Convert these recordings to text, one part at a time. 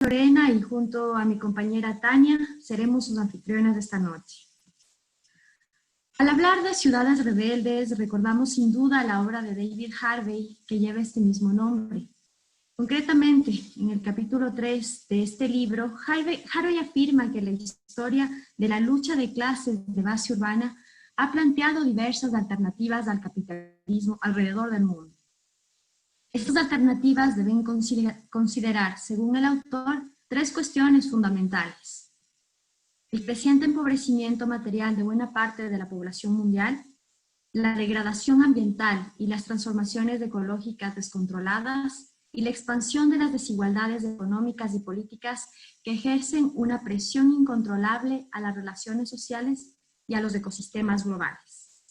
Lorena y junto a mi compañera Tania seremos sus anfitrionas de esta noche. Al hablar de ciudades rebeldes, recordamos sin duda la obra de David Harvey que lleva este mismo nombre. Concretamente, en el capítulo 3 de este libro, Harvey afirma que la historia de la lucha de clases de base urbana ha planteado diversas alternativas al capitalismo alrededor del mundo. Estas alternativas deben considerar, según el autor, tres cuestiones fundamentales: el creciente empobrecimiento material de buena parte de la población mundial, la degradación ambiental y las transformaciones ecológicas descontroladas, y la expansión de las desigualdades económicas y políticas que ejercen una presión incontrolable a las relaciones sociales y a los ecosistemas globales.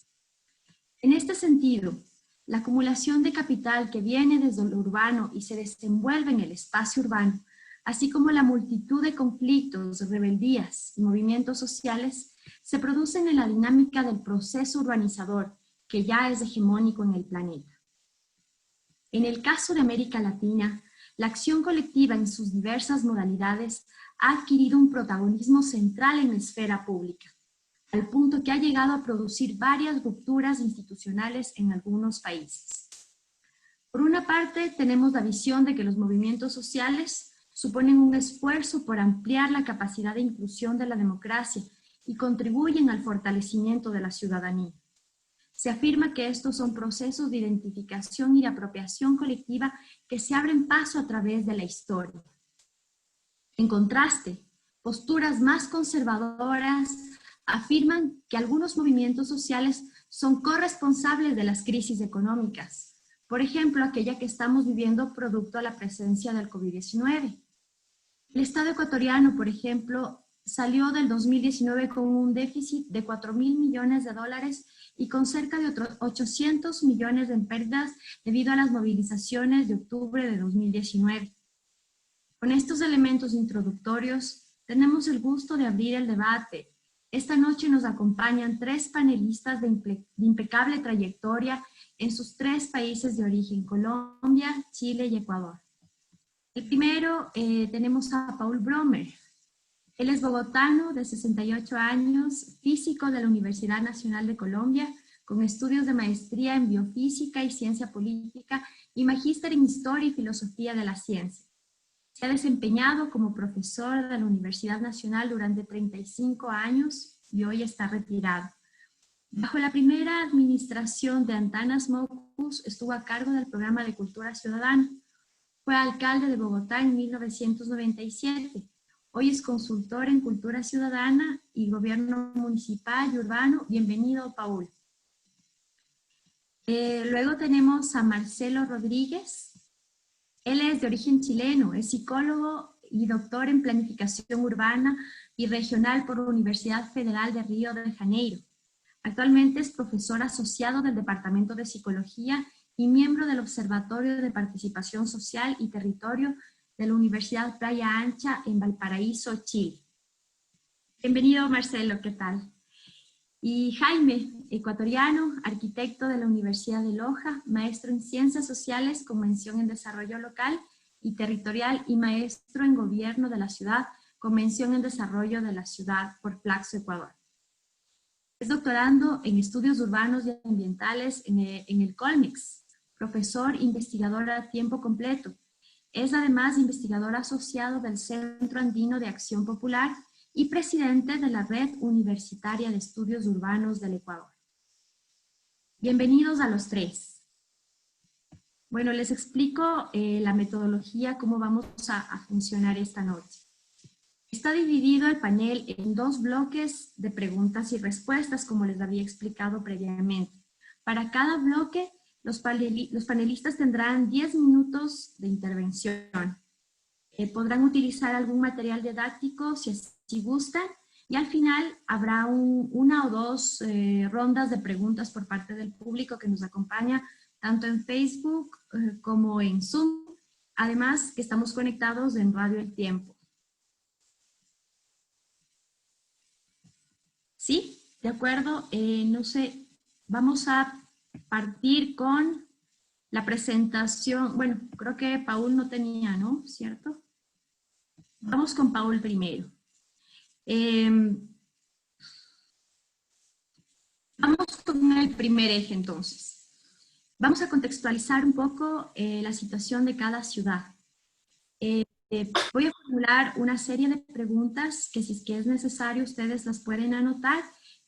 En este sentido, la acumulación de capital que viene desde lo urbano y se desenvuelve en el espacio urbano, así como la multitud de conflictos, rebeldías y movimientos sociales, se producen en la dinámica del proceso urbanizador que ya es hegemónico en el planeta. En el caso de América Latina, la acción colectiva en sus diversas modalidades ha adquirido un protagonismo central en la esfera pública, al punto que ha llegado a producir varias rupturas institucionales en algunos países. Por una parte, tenemos la visión de que los movimientos sociales suponen un esfuerzo por ampliar la capacidad de inclusión de la democracia y contribuyen al fortalecimiento de la ciudadanía. Se afirma que estos son procesos de identificación y de apropiación colectiva que se abren paso a través de la historia. En contraste, posturas más conservadoras afirman que algunos movimientos sociales son corresponsables de las crisis económicas, por ejemplo, aquella que estamos viviendo producto de la presencia del COVID-19. El Estado ecuatoriano, por ejemplo, salió del 2019 con un déficit de 4.000 millones de dólares y con cerca de otros 800 millones en pérdidas debido a las movilizaciones de octubre de 2019. Con estos elementos introductorios, tenemos el gusto de abrir el debate. Esta noche nos acompañan tres panelistas de impecable trayectoria en sus tres países de origen: Colombia, Chile y Ecuador. El primero tenemos a Paul Bromer. Él es bogotano, de 68 años, físico de la Universidad Nacional de Colombia, con estudios de maestría en biofísica y ciencia política y magíster en historia y filosofía de la ciencia. Se ha desempeñado como profesor de la Universidad Nacional durante 35 años y hoy está retirado. Bajo la primera administración de Antanas Mockus estuvo a cargo del programa de Cultura Ciudadana. Fue alcalde de Bogotá en 1997. Hoy es consultor en Cultura Ciudadana y Gobierno Municipal y Urbano. Bienvenido, Paul. Luego tenemos a Marcelo Rodríguez. Él es de origen chileno, es psicólogo y doctor en Planificación Urbana y Regional por la Universidad Federal de Río de Janeiro. Actualmente es profesor asociado del Departamento de Psicología y miembro del Observatorio de Participación Social y Territorio de la Universidad Playa Ancha en Valparaíso, Chile. Bienvenido, Marcelo, ¿qué tal? Y Jaime, ecuatoriano, arquitecto de la Universidad de Loja, maestro en Ciencias Sociales con mención en Desarrollo Local y Territorial y maestro en Gobierno de la Ciudad con mención en Desarrollo de la Ciudad por Flaxo, Ecuador. Es doctorando en Estudios Urbanos y Ambientales en el Colmex, profesor investigador a tiempo completo. Es además investigador asociado del Centro Andino de Acción Popular y presidente de la Red Universitaria de Estudios Urbanos del Ecuador. Bienvenidos a los tres. Bueno, les explico la metodología, cómo vamos a funcionar esta noche. Está dividido el panel en dos bloques de preguntas y respuestas, como les había explicado previamente. Para cada bloque, los panelistas tendrán 10 minutos de intervención. Podrán utilizar algún material didáctico si gustan, y al final habrá una o dos rondas de preguntas por parte del público que nos acompaña tanto en Facebook como en Zoom. Además que estamos conectados en Radio El Tiempo. ¿Sí? ¿De acuerdo? No sé, vamos a partir con la presentación. Bueno, creo que Paul no tenía, ¿no? ¿Cierto? Vamos con Paul primero. Vamos con el primer eje entonces. Vamos a contextualizar un poco la situación de cada ciudad. Voy a formular una serie de preguntas que si es que es necesario ustedes las pueden anotar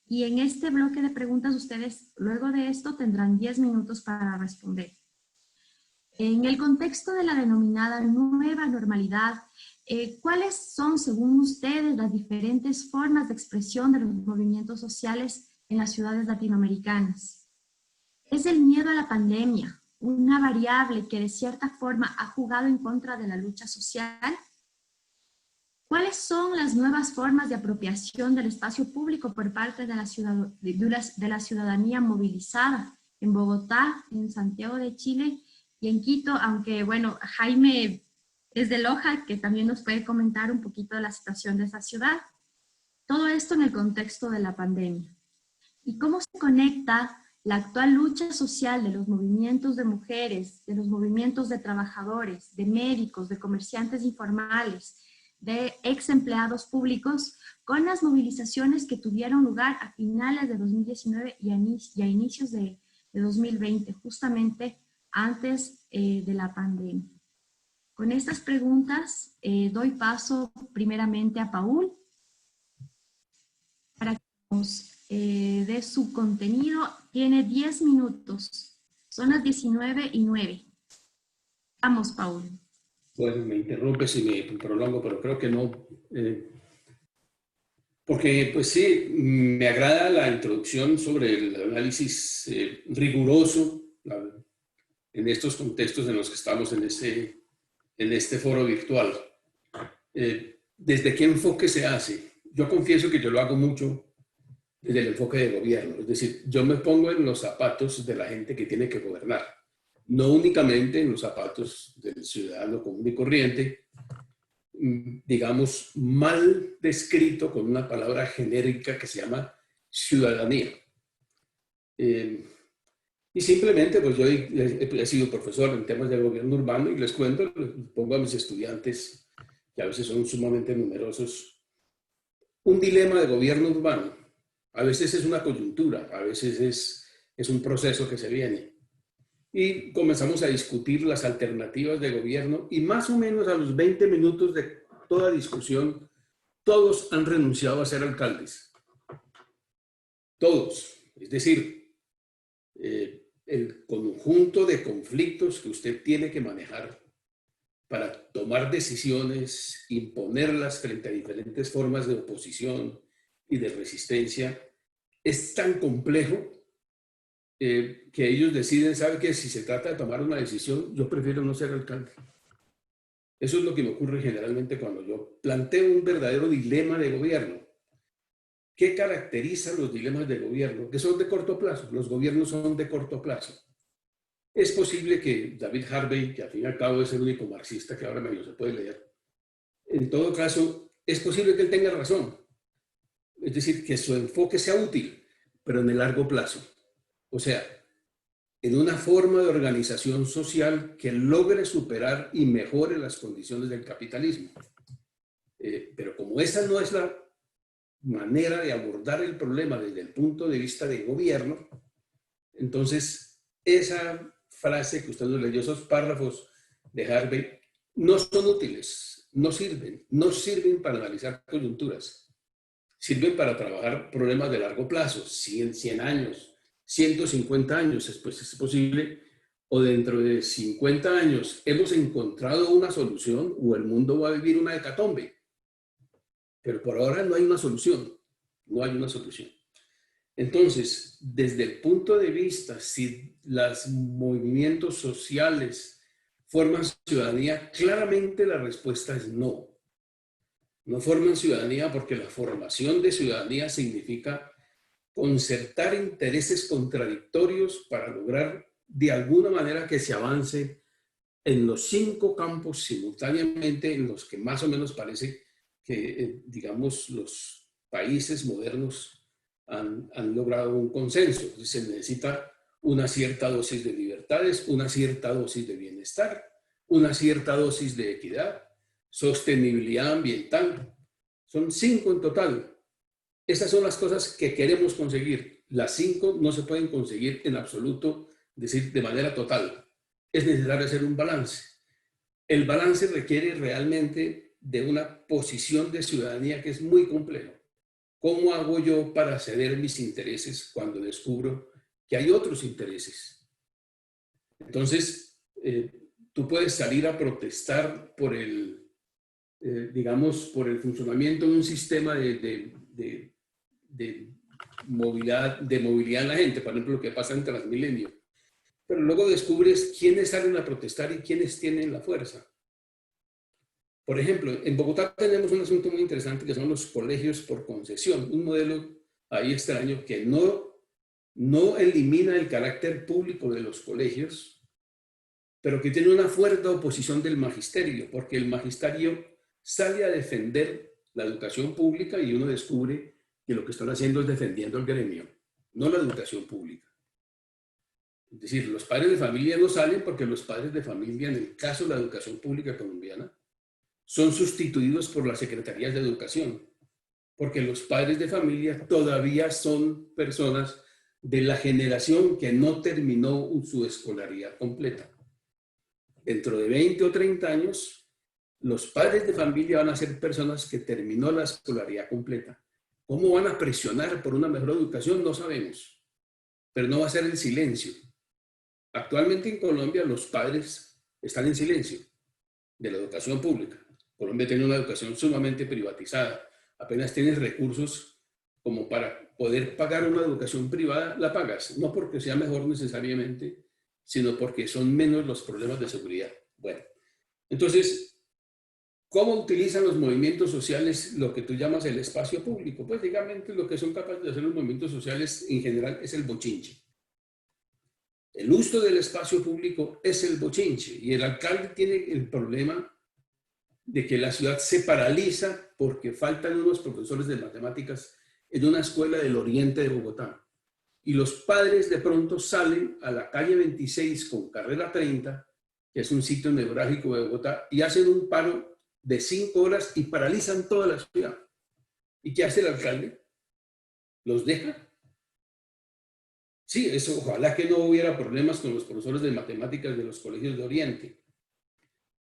y en este bloque de preguntas ustedes luego de esto tendrán 10 minutos para responder. En el contexto de la denominada nueva normalidad, ¿cuáles son según ustedes las diferentes formas de expresión de los movimientos sociales en las ciudades latinoamericanas? ¿Es el miedo a la pandemia una variable que de cierta forma ha jugado en contra de la lucha social? ¿Cuáles son las nuevas formas de apropiación del espacio público por parte de la ciudadanía movilizada en Bogotá, en Santiago de Chile y en Quito? Aunque, bueno, Jaime es de Loja, que también nos puede comentar un poquito de la situación de esa ciudad. Todo esto en el contexto de la pandemia. ¿Y cómo se conecta la actual lucha social de los movimientos de mujeres, de los movimientos de trabajadores, de médicos, de comerciantes informales, de ex empleados públicos, con las movilizaciones que tuvieron lugar a finales de 2019 y a inicios de 2020, justamente antes de la pandemia? Con estas preguntas doy paso primeramente a Paul para que nos dé su contenido. Tiene 10 minutos. Son las 19:09. Vamos, Paul. Bueno, me interrumpe si me prolongo, pero creo que no. Porque, pues sí, me agrada la introducción sobre el análisis riguroso en estos contextos en los que estamos en este foro virtual. ¿Desde qué enfoque se hace? Yo confieso que yo lo hago mucho desde el enfoque de gobierno. Es decir, yo me pongo en los zapatos de la gente que tiene que gobernar, no únicamente en los zapatos del ciudadano común y corriente, digamos, mal descrito con una palabra genérica que se llama ciudadanía. Y simplemente, pues yo he sido profesor en temas de gobierno urbano y les cuento, les pongo a mis estudiantes, que a veces son sumamente numerosos, un dilema de gobierno urbano. A veces es una coyuntura, a veces es un proceso que se viene. Y comenzamos a discutir las alternativas de gobierno y más o menos a los 20 minutos de toda discusión, todos han renunciado a ser alcaldes. Todos. Es decir, el conjunto de conflictos que usted tiene que manejar para tomar decisiones, imponerlas frente a diferentes formas de oposición y de resistencia, es tan complejo que ellos deciden, ¿sabe qué? Si se trata de tomar una decisión, yo prefiero no ser alcalde. Eso es lo que me ocurre generalmente cuando yo planteo un verdadero dilema de gobierno. ¿Qué caracteriza los dilemas de gobierno? Que son de corto plazo. Los gobiernos son de corto plazo. Es posible que David Harvey, que al fin y al cabo es el único marxista que ahora medio se puede leer, en todo caso, es posible que él tenga razón. Es decir, que su enfoque sea útil, pero en el largo plazo. O sea, en una forma de organización social que logre superar y mejore las condiciones del capitalismo. Pero como esa no es la manera de abordar el problema desde el punto de vista de gobierno, entonces esa frase que usted nos leyó, esos párrafos de Harvey, no son útiles, no sirven para analizar coyunturas, sirven para trabajar problemas de largo plazo, 100 años, 150 años, pues es posible, o dentro de 50 años hemos encontrado una solución o el mundo va a vivir una hecatombe. Pero por ahora no hay una solución, no hay una solución. Entonces, desde el punto de vista, si los movimientos sociales forman ciudadanía, claramente la respuesta es no. No forman ciudadanía porque la formación de ciudadanía significa concertar intereses contradictorios para lograr de alguna manera que se avance en los 5 campos simultáneamente en los que más o menos parece que, digamos, los países modernos han logrado un consenso. Se necesita una cierta dosis de libertades, una cierta dosis de bienestar, una cierta dosis de equidad, sostenibilidad ambiental. Son 5 en total. Esas son las cosas que queremos conseguir. Las 5 no se pueden conseguir en absoluto, es decir, de manera total. Es necesario hacer un balance. El balance requiere realmente de una posición de ciudadanía que es muy compleja. ¿Cómo hago yo para ceder mis intereses cuando descubro que hay otros intereses? Entonces, tú puedes salir a protestar por digamos, por el funcionamiento de un sistema de movilidad en la gente, por ejemplo, lo que pasa en Transmilenio. Pero luego descubres quiénes salen a protestar y quiénes tienen la fuerza. Por ejemplo, en Bogotá tenemos un asunto muy interesante que son los colegios por concesión, un modelo ahí extraño que no elimina el carácter público de los colegios, pero que tiene una fuerte oposición del magisterio, porque el magisterio sale a defender la educación pública y uno descubre que lo que están haciendo es defendiendo el gremio, no la educación pública. Es decir, los padres de familia no salen porque los padres de familia, en el caso de la educación pública colombiana, son sustituidos por las secretarías de educación, porque los padres de familia todavía son personas de la generación que no terminó su escolaridad completa. Dentro de 20 o 30 años, los padres de familia van a ser personas que terminó la escolaridad completa. ¿Cómo van a presionar por una mejor educación? No sabemos, pero no va a ser en silencio. Actualmente en Colombia los padres están en silencio de la educación pública. Colombia tiene una educación sumamente privatizada. Apenas tienes recursos como para poder pagar una educación privada, la pagas. No porque sea mejor necesariamente, sino porque son menos los problemas de seguridad. Bueno, entonces, ¿cómo utilizan los movimientos sociales lo que tú llamas el espacio público? Pues, digamos, lo que son capaces de hacer los movimientos sociales en general es el bochinche. El uso del espacio público es el bochinche y el alcalde tiene el problema de que la ciudad se paraliza porque faltan unos profesores de matemáticas en una escuela del oriente de Bogotá. Y los padres de pronto salen a la calle 26 con carrera 30, que es un sitio neurálgico de Bogotá, y hacen un paro de 5 horas y paralizan toda la ciudad. ¿Y qué hace el alcalde? ¿Los deja? Sí, eso, ojalá que no hubiera problemas con los profesores de matemáticas de los colegios de Oriente.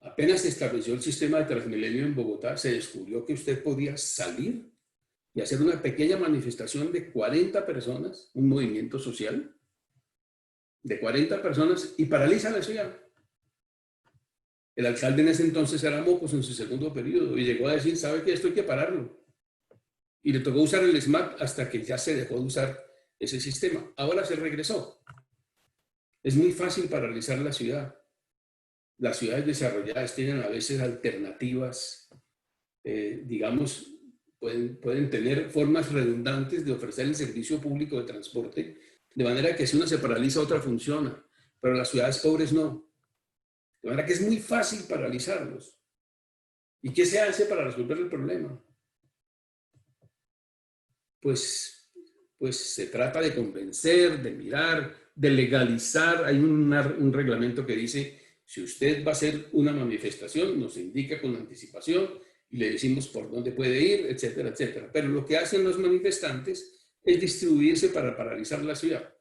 Apenas se estableció el sistema de Transmilenio en Bogotá, se descubrió que usted podía salir y hacer una pequeña manifestación de 40 personas, un movimiento social de 40 personas y paraliza la ciudad. El alcalde en ese entonces era Mocos en su segundo periodo y llegó a decir, ¿sabe qué? Esto hay que pararlo. Y le tocó usar el SMAT hasta que ya se dejó de usar ese sistema. Ahora se regresó. Es muy fácil paralizar la ciudad. Las ciudades desarrolladas tienen a veces alternativas, digamos, pueden tener formas redundantes de ofrecer el servicio público de transporte, de manera que si una se paraliza, otra funciona, pero las ciudades pobres no. De manera que es muy fácil paralizarlos. ¿Y qué se hace para resolver el problema? Pues se trata de convencer, de mirar, de legalizar. Hay un reglamento que dice, si usted va a hacer una manifestación, nos indica con anticipación y le decimos por dónde puede ir, etcétera, etcétera. Pero lo que hacen los manifestantes es distribuirse para paralizar la ciudad.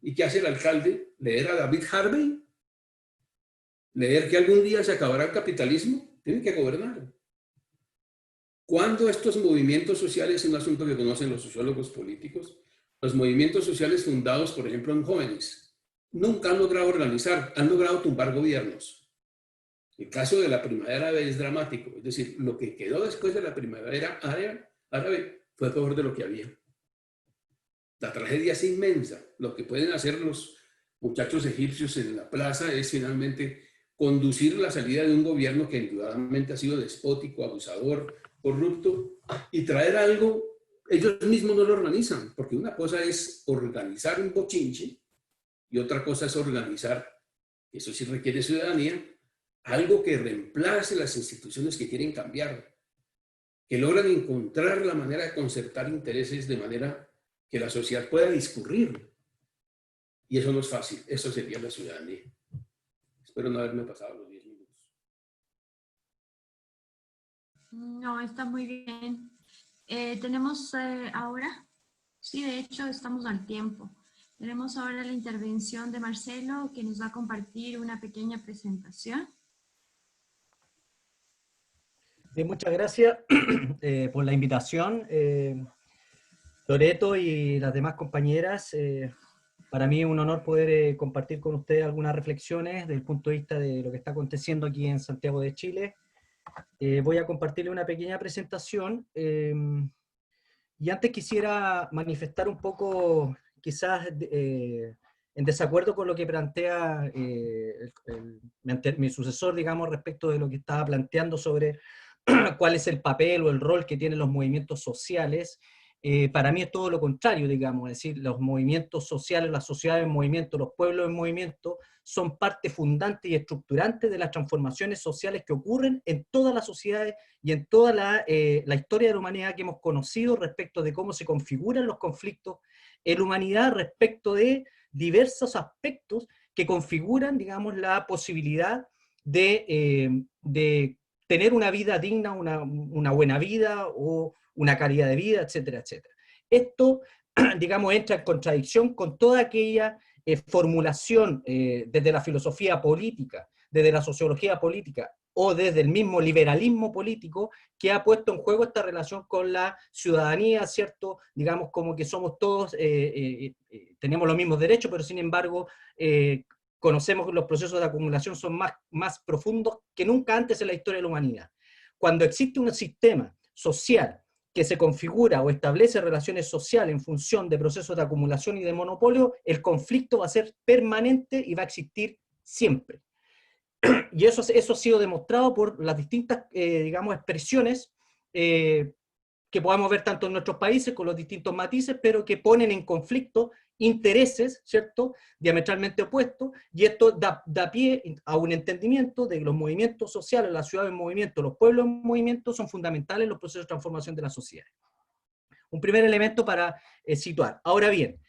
¿Y qué hace el alcalde? ¿Leer a David Harvey? ¿Leer que algún día se acabará el capitalismo? Tienen que gobernar. ¿Cuándo estos movimientos sociales, es un asunto que conocen los sociólogos políticos, los movimientos sociales fundados, por ejemplo, en jóvenes, nunca han logrado organizar, han logrado tumbar gobiernos? El caso de la primavera árabe es dramático, es decir, lo que quedó después de la primavera árabe fue peor de lo que había. La tragedia es inmensa. Lo que pueden hacer los muchachos egipcios en la plaza es finalmente conducir la salida de un gobierno que indudablemente ha sido despótico, abusador, corrupto, y traer algo, ellos mismos no lo organizan, porque una cosa es organizar un bochinche y otra cosa es organizar, eso sí requiere ciudadanía, algo que reemplace las instituciones que quieren cambiar, que logran encontrar la manera de concertar intereses de manera que la sociedad pueda discurrir. Y eso no es fácil, eso sería la ciudadanía. Espero no haberme pasado los 10 minutos. No, está muy bien. Tenemos ahora, sí, de hecho estamos al tiempo. Tenemos ahora la intervención de Marcelo, que nos va a compartir una pequeña presentación. Bien, muchas gracias por la invitación, Loreto y las demás compañeras. Para mí es un honor poder compartir con ustedes algunas reflexiones desde el punto de vista de lo que está aconteciendo aquí en Santiago de Chile. Voy a compartirle una pequeña presentación y antes quisiera manifestar un poco, quizás en desacuerdo con lo que plantea mi sucesor, digamos, respecto de lo que estaba planteando sobre cuál es el papel o el rol que tienen los movimientos sociales. Para mí es todo lo contrario, digamos, es decir, los movimientos sociales, las sociedades en movimiento, los pueblos en movimiento, son parte fundante y estructurante de las transformaciones sociales que ocurren en todas las sociedades y en toda la historia de la humanidad que hemos conocido respecto de cómo se configuran los conflictos en la humanidad respecto de diversos aspectos que configuran, digamos, la posibilidad de tener una vida digna, una buena vida o una calidad de vida, etcétera, etcétera. Esto, digamos, entra en contradicción con toda aquella formulación desde la filosofía política, desde la sociología política o desde el mismo liberalismo político que ha puesto en juego esta relación con la ciudadanía, ¿cierto? Digamos como que somos todos, tenemos los mismos derechos, pero sin embargo conocemos que los procesos de acumulación son más profundos que nunca antes en la historia de la humanidad. Cuando existe un sistema social que se configura o establece relaciones sociales en función de procesos de acumulación y de monopolio, el conflicto va a ser permanente y va a existir siempre. Y eso ha sido demostrado por las distintas, digamos, expresiones que podamos ver tanto en nuestros países con los distintos matices, pero que ponen en conflicto intereses, ¿cierto?, diametralmente opuestos, y esto da pie a un entendimiento de que los movimientos sociales, las ciudades en movimiento, los pueblos en movimiento son fundamentales en los procesos de transformación de la sociedad. Un primer elemento para situar. Ahora bien,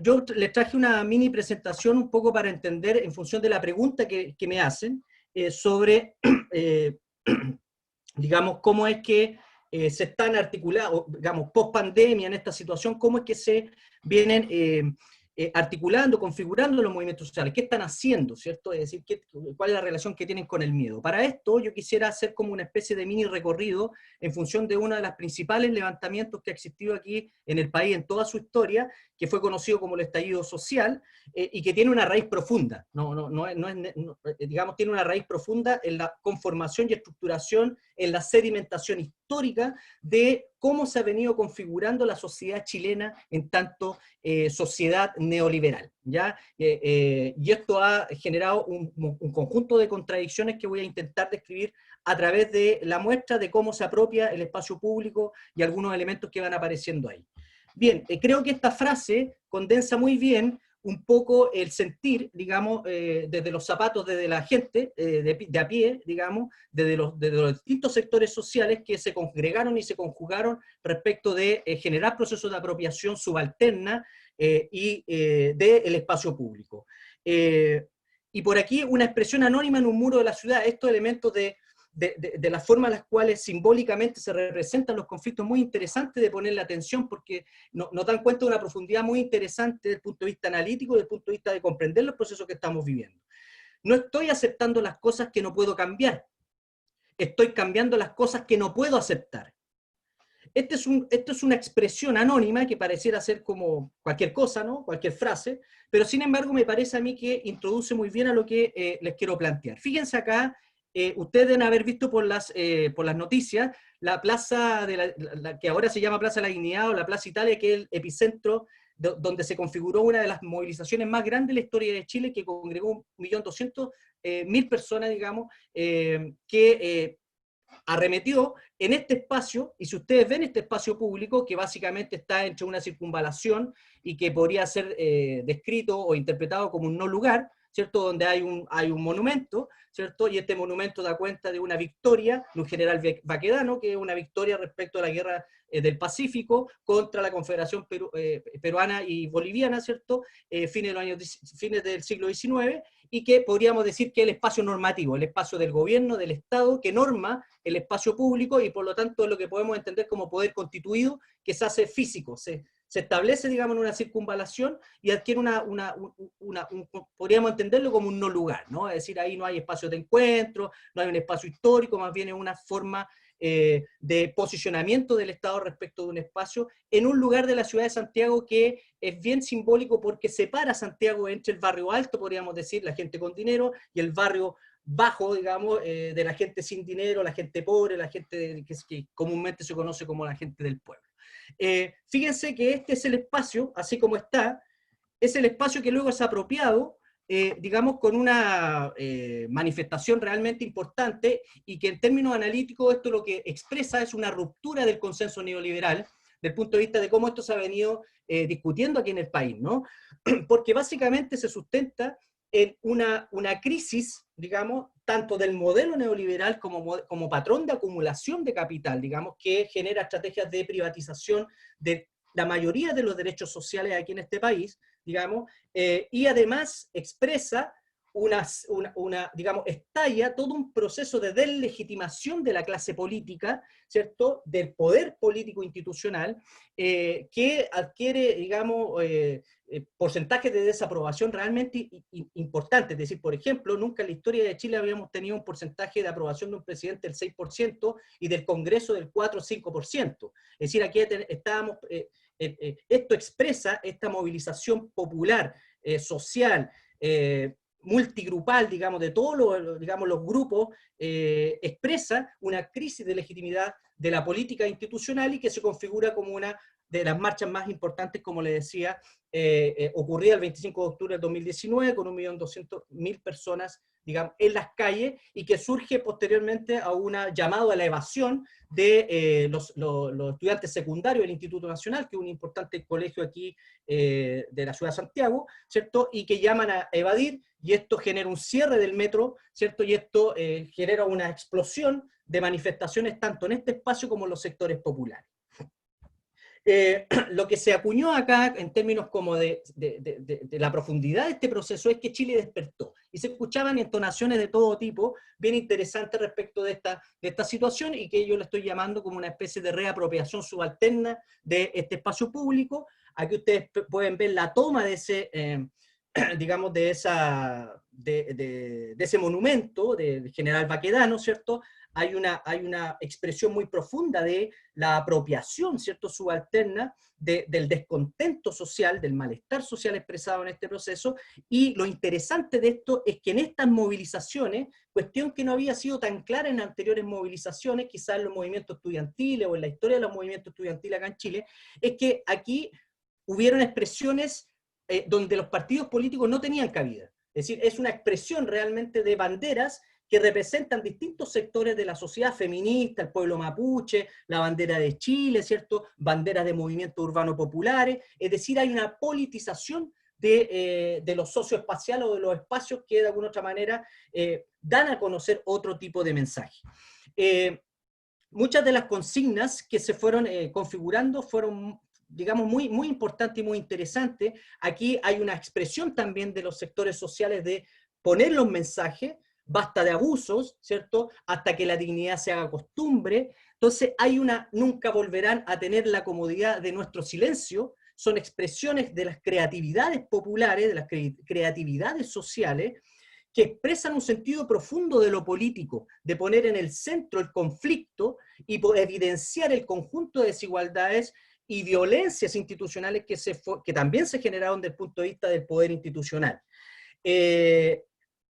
yo les traje una mini presentación un poco para entender, en función de la pregunta que me hacen, sobre, digamos, cómo es que se están articulando, digamos, post pandemia en esta situación, cómo es que se vienen articulando, configurando los movimientos sociales, qué están haciendo, ¿cierto? Es decir, cuál es la relación que tienen con el miedo. Para esto yo quisiera hacer como una especie de mini recorrido en función de uno de los principales levantamientos que ha existido aquí en el país en toda su historia, que fue conocido como el estallido social, y que tiene una raíz profunda, digamos, tiene una raíz profunda en la conformación y estructuración, en la sedimentación histórica de cómo se ha venido configurando la sociedad chilena en tanto sociedad neoliberal, ¿ya? Y esto ha generado un conjunto de contradicciones que voy a intentar describir a través de la muestra de cómo se apropia el espacio público y algunos elementos que van apareciendo ahí. Bien, creo que esta frase condensa muy bien un poco el sentir, digamos, desde los zapatos, desde la gente, de a pie, digamos, desde los distintos sectores sociales que se congregaron y se conjugaron respecto de generar procesos de apropiación subalterna y del espacio público. Y por aquí una expresión anónima en un muro de la ciudad, estos elementos de la forma en las cuales simbólicamente se representan los conflictos, muy interesante de ponerle atención porque nos dan cuenta de una profundidad muy interesante desde el punto de vista analítico, desde el punto de vista de comprender los procesos que estamos viviendo. No estoy aceptando las cosas que no puedo cambiar, estoy cambiando las cosas que no puedo aceptar. Esto es una expresión anónima que pareciera ser como cualquier cosa, ¿no? Cualquier frase, pero sin embargo me parece a mí que introduce muy bien a lo que les quiero plantear. Fíjense acá, ustedes deben haber visto por las noticias la plaza, la que ahora se llama Plaza de la Dignidad o la Plaza Italia, que es el epicentro donde se configuró una de las movilizaciones más grandes de la historia de Chile, que congregó 1.200.000 personas, digamos, que arremetió en este espacio, y si ustedes ven este espacio público, que básicamente está entre una circunvalación y que podría ser descrito o interpretado como un no lugar, ¿cierto? Donde hay un monumento, ¿cierto? Y este monumento da cuenta de una victoria de un general Baquedano, que es una victoria respecto a la guerra del Pacífico contra la Confederación Peruana y Boliviana, ¿cierto? Fines del siglo XIX, y que podríamos decir que es el espacio normativo, el espacio del gobierno, del Estado, que norma el espacio público y por lo tanto es lo que podemos entender como poder constituido, que se hace físico, se establece, digamos, en una circunvalación y adquiere podríamos entenderlo como un no lugar, ¿no? Es decir, ahí no hay espacio de encuentro, no hay un espacio histórico, más bien es una forma de posicionamiento del Estado respecto de un espacio en un lugar de la ciudad de Santiago que es bien simbólico porque separa Santiago entre el barrio alto, podríamos decir, la gente con dinero, y el barrio bajo, digamos, de la gente sin dinero, la gente pobre, la gente que comúnmente se conoce como la gente del pueblo. Fíjense que este es el espacio, así como está, es el espacio que luego es apropiado, digamos, con una manifestación realmente importante y que en términos analíticos esto lo que expresa es una ruptura del consenso neoliberal, del punto de vista de cómo esto se ha venido discutiendo aquí en el país, ¿no? Porque básicamente se sustenta en una crisis, digamos, tanto del modelo neoliberal como patrón de acumulación de capital, digamos, que genera estrategias de privatización de la mayoría de los derechos sociales aquí en este país, digamos, y además expresa digamos, estalla todo un proceso de deslegitimación de la clase política, ¿cierto?, del poder político institucional, que adquiere, digamos, porcentajes de desaprobación realmente importantes. Es decir, por ejemplo, nunca en la historia de Chile habíamos tenido un porcentaje de aprobación de un presidente del 6% y del Congreso del 4 o 5%. Es decir, aquí estábamos... esto expresa esta movilización popular, social, multigrupal, digamos, de todos los grupos, expresa una crisis de legitimidad de la política institucional y que se configura como una de las marchas más importantes, como le decía, ocurrida el 25 de octubre del 2019 con 1.200.000 personas, digamos, en las calles, y que surge posteriormente a un llamado a la evasión de los estudiantes secundarios del Instituto Nacional, que es un importante colegio aquí de la ciudad de Santiago, ¿cierto? Y que llaman a evadir, y esto genera un cierre del metro, ¿cierto? Y esto genera una explosión de manifestaciones tanto en este espacio como en los sectores populares. Lo que se acuñó acá en términos como de la profundidad de este proceso es que Chile despertó y se escuchaban entonaciones de todo tipo bien interesantes respecto de esta situación, y que yo le estoy llamando como una especie de reapropiación subalterna de este espacio público. Aquí ustedes pueden ver la toma de ese digamos, de ese monumento del general Baquedano, ¿cierto? Hay una expresión muy profunda de la apropiación, ¿cierto?, subalterna del descontento social, del malestar social expresado en este proceso, y lo interesante de esto es que en estas movilizaciones, cuestión que no había sido tan clara en anteriores movilizaciones, quizás en los movimientos estudiantiles o en la historia de los movimientos estudiantiles acá en Chile, es que aquí hubieron expresiones donde los partidos políticos no tenían cabida. Es decir, es una expresión realmente de banderas que representan distintos sectores de la sociedad feminista, el pueblo mapuche, la bandera de Chile, ¿cierto?, banderas de movimientos urbanos populares. Es decir, hay una politización de los socioespaciales o de los espacios que de alguna otra manera dan a conocer otro tipo de mensaje. Muchas de las consignas que se fueron configurando fueron, digamos, muy, muy importante y muy interesante. Aquí hay una expresión también de los sectores sociales de poner los mensajes, basta de abusos, ¿cierto?, hasta que la dignidad se haga costumbre. Entonces nunca volverán a tener la comodidad de nuestro silencio. Son expresiones de las creatividades populares, de las creatividades sociales, que expresan un sentido profundo de lo político, de poner en el centro el conflicto y evidenciar el conjunto de desigualdades y violencias institucionales que también se generaron desde el punto de vista del poder institucional.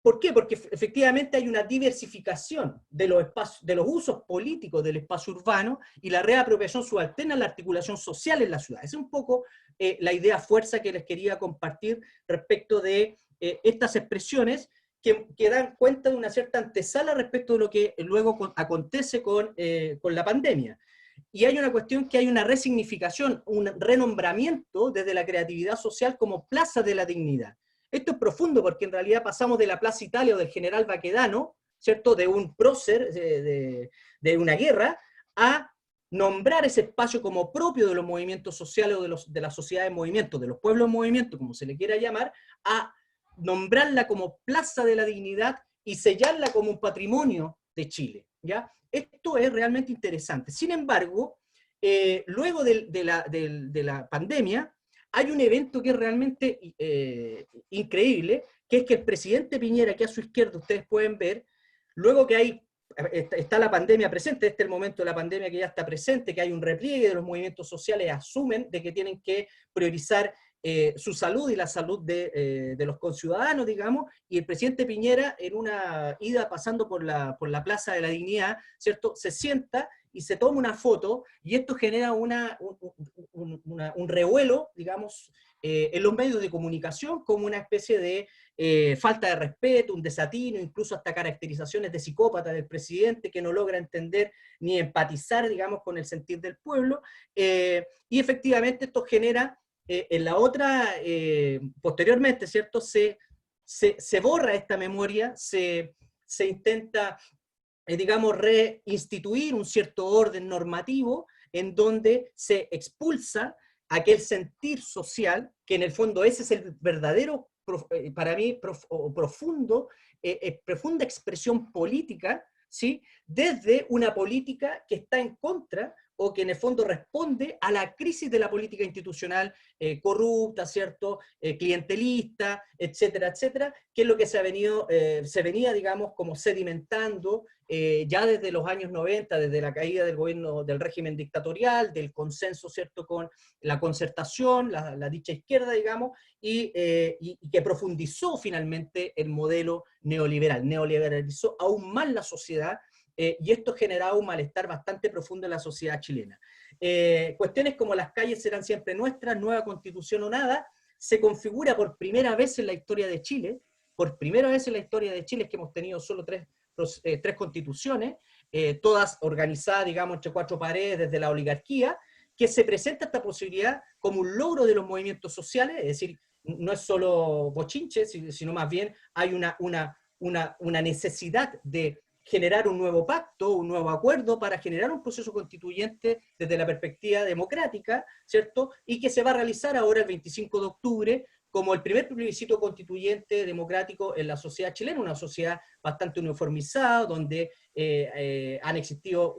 ¿Por qué? Porque efectivamente hay una diversificación de los usos políticos del espacio urbano y la reapropiación subalterna en la articulación social en la ciudad. Esa es un poco la idea fuerza que les quería compartir respecto de estas expresiones que dan cuenta de una cierta antesala respecto de lo que luego acontece con la pandemia. Y hay una cuestión que hay una resignificación, un renombramiento desde la creatividad social como plaza de la dignidad. Esto es profundo porque en realidad pasamos de la Plaza Italia o del general Baquedano, ¿cierto?, de un prócer de una guerra, a nombrar ese espacio como propio de los movimientos sociales o de la sociedad en movimiento, de los pueblos en movimiento, como se le quiera llamar, a nombrarla como Plaza de la Dignidad y sellarla como un patrimonio de Chile, ¿ya? Esto es realmente interesante. Sin embargo, luego de la pandemia, hay un evento que es realmente increíble, que es que el presidente Piñera, que a su izquierda ustedes pueden ver, luego que está la pandemia presente, este es el momento de la pandemia que ya está presente, que hay un repliegue de los movimientos sociales, asumen de que tienen que priorizar su salud y la salud de los conciudadanos, digamos, y el presidente Piñera, en una ida pasando por la Plaza de la Dignidad, ¿cierto?, se sienta y se toma una foto, y esto genera un revuelo, digamos, en los medios de comunicación, como una especie de falta de respeto, un desatino, incluso hasta caracterizaciones de psicópata del presidente, que no logra entender ni empatizar, digamos, con el sentir del pueblo, y efectivamente esto genera, en la otra, posteriormente, ¿cierto?, se borra esta memoria, se intenta, digamos, reinstituir un cierto orden normativo en donde se expulsa aquel sentir social, que en el fondo ese es el verdadero, para mí, profunda expresión política, ¿sí?, desde una política que está en contra o que en el fondo responde a la crisis de la política institucional corrupta, ¿cierto?, clientelista, etcétera, etcétera, que es lo que se venía, digamos, como sedimentando ya desde los años 90, desde la caída del gobierno, del régimen dictatorial, del consenso, ¿cierto?, con la concertación, la dicha izquierda, digamos, y que profundizó finalmente el modelo neoliberal, neoliberalizó aún más la sociedad, y esto generaba un malestar bastante profundo en la sociedad chilena. Cuestiones como las calles serán siempre nuestras, nueva constitución o nada, se configura por primera vez en la historia de Chile, por primera vez en la historia de Chile, es que hemos tenido solo tres constituciones, todas organizadas, digamos, entre cuatro paredes desde la oligarquía, que se presenta esta posibilidad como un logro de los movimientos sociales, es decir, no es solo bochinche, sino más bien hay una necesidad de generar un nuevo pacto, un nuevo acuerdo para generar un proceso constituyente desde la perspectiva democrática, ¿cierto? Y que se va a realizar ahora el 25 de octubre como el primer plebiscito constituyente democrático en la sociedad chilena, una sociedad bastante uniformizada, donde han existido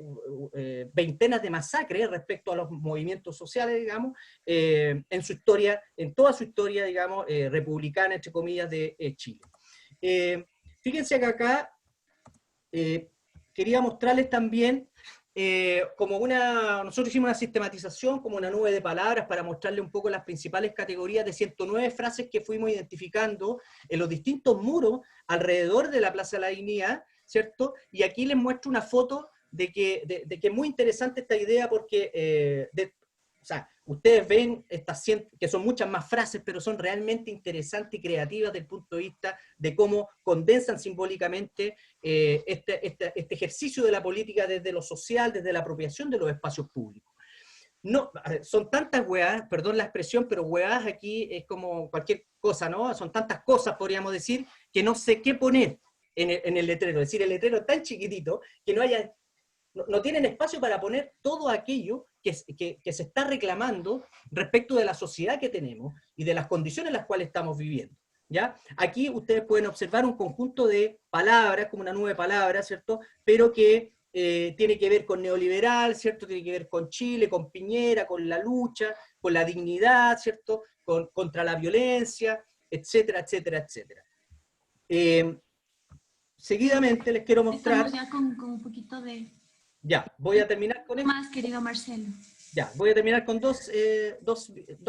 veintenas de masacres respecto a los movimientos sociales, digamos, en su historia, en toda su historia, digamos, republicana, entre comillas, de Chile. Fíjense que acá quería mostrarles también nosotros hicimos una sistematización como una nube de palabras para mostrarle un poco las principales categorías de 109 frases que fuimos identificando en los distintos muros alrededor de la Plaza de la Dignidad, ¿cierto? Y aquí les muestro una foto de que es muy interesante esta idea porque, o sea, ustedes ven estas que son muchas más frases, pero son realmente interesantes y creativas desde el punto de vista de cómo condensan simbólicamente este ejercicio de la política desde lo social, desde la apropiación de los espacios públicos. No, son tantas hueadas, perdón la expresión, pero hueadas aquí es como cualquier cosa, ¿no? Son tantas cosas, podríamos decir, que no sé qué poner en el letrero. Es decir, el letrero es tan chiquitito que no tienen espacio para poner todo aquello que se está reclamando respecto de la sociedad que tenemos y de las condiciones en las cuales estamos viviendo, ¿ya? Aquí ustedes pueden observar un conjunto de palabras, como una nube de palabras, ¿cierto? Pero que tiene que ver con neoliberal, ¿cierto? Tiene que ver con Chile, con Piñera, con la lucha, con la dignidad, ¿cierto? Contra la violencia, etcétera, etcétera, etcétera. Seguidamente les quiero mostrar... Estamos ya con un poquito de... Ya, voy a terminar con esto. Más, querido Marcelo. Ya, voy a terminar con dos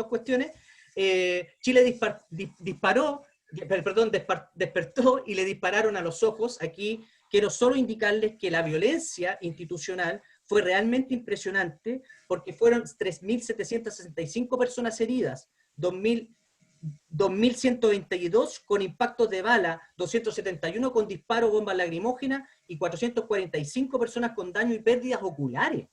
cuestiones. Chile despertó y le dispararon a los ojos. Aquí quiero solo indicarles que la violencia institucional fue realmente impresionante porque fueron 3.765 personas heridas, 2.122 con impactos de bala, 271 con disparo, bombas lacrimógenas y 445 personas con daño y pérdidas oculares.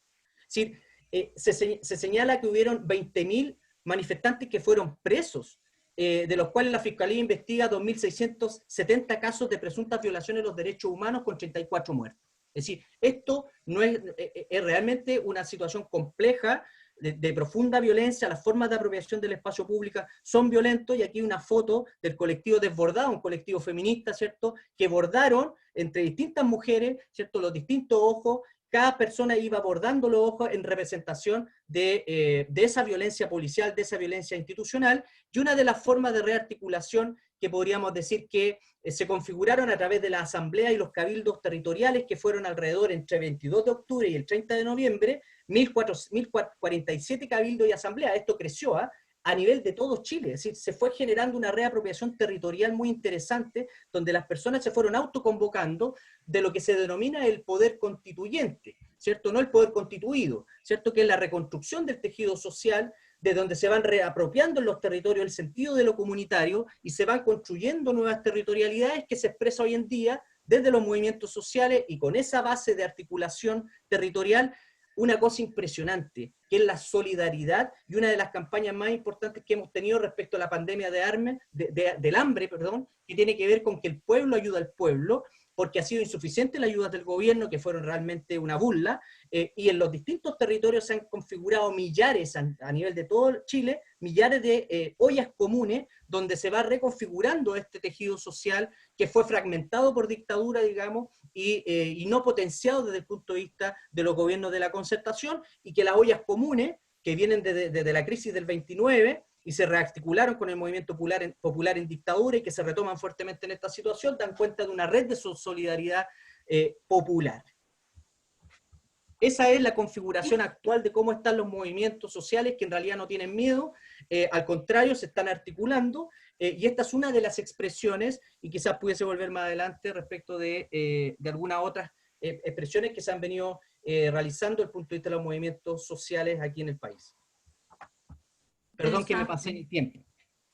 Es decir, se señala que hubieron 20.000 manifestantes que fueron presos. de los cuales la Fiscalía investiga 2.670 casos de presuntas violaciones de los derechos humanos con 34 muertos. Es decir, esto no es realmente una situación compleja, de profunda violencia. Las formas de apropiación del espacio público son violentos, y aquí una foto del colectivo Desbordado, un colectivo feminista, ¿cierto?, que bordaron entre distintas mujeres, ¿cierto?, los distintos ojos. Cada persona iba bordando los ojos en representación de esa violencia policial, de esa violencia institucional, y una de las formas de rearticulación que podríamos decir que se configuraron a través de la asamblea y los cabildos territoriales, que fueron alrededor entre 22 de octubre y el 30 de noviembre, 1.047 cabildos y asambleas. Esto creció a nivel de todo Chile, es decir, se fue generando una reapropiación territorial muy interesante, donde las personas se fueron autoconvocando de lo que se denomina el poder constituyente, ¿cierto? No el poder constituido, ¿cierto?, que es la reconstrucción del tejido social, de donde se van reapropiando en los territorios el sentido de lo comunitario y se van construyendo nuevas territorialidades que se expresan hoy en día desde los movimientos sociales, y con esa base de articulación territorial, una cosa impresionante, que es la solidaridad, y una de las campañas más importantes que hemos tenido respecto a la pandemia del hambre, que tiene que ver con que el pueblo ayuda al pueblo, porque ha sido insuficiente la ayuda del gobierno, que fueron realmente una burla, y en los distintos territorios se han configurado millares, a nivel de todo Chile, millares de ollas comunes, donde se va reconfigurando este tejido social que fue fragmentado por dictadura, digamos, y no potenciado desde el punto de vista de los gobiernos de la concertación, y que las ollas comunes, que vienen desde la crisis del 29, y se rearticularon con el movimiento popular en dictadura, y que se retoman fuertemente en esta situación, dan cuenta de una red de solidaridad popular. Esa es la configuración actual de cómo están los movimientos sociales, que en realidad no tienen miedo, al contrario, se están articulando, y esta es una de las expresiones, y quizás pudiese volver más adelante respecto de algunas otras expresiones que se han venido realizando desde el punto de vista de los movimientos sociales aquí en el país. Perdón que me pasé el tiempo.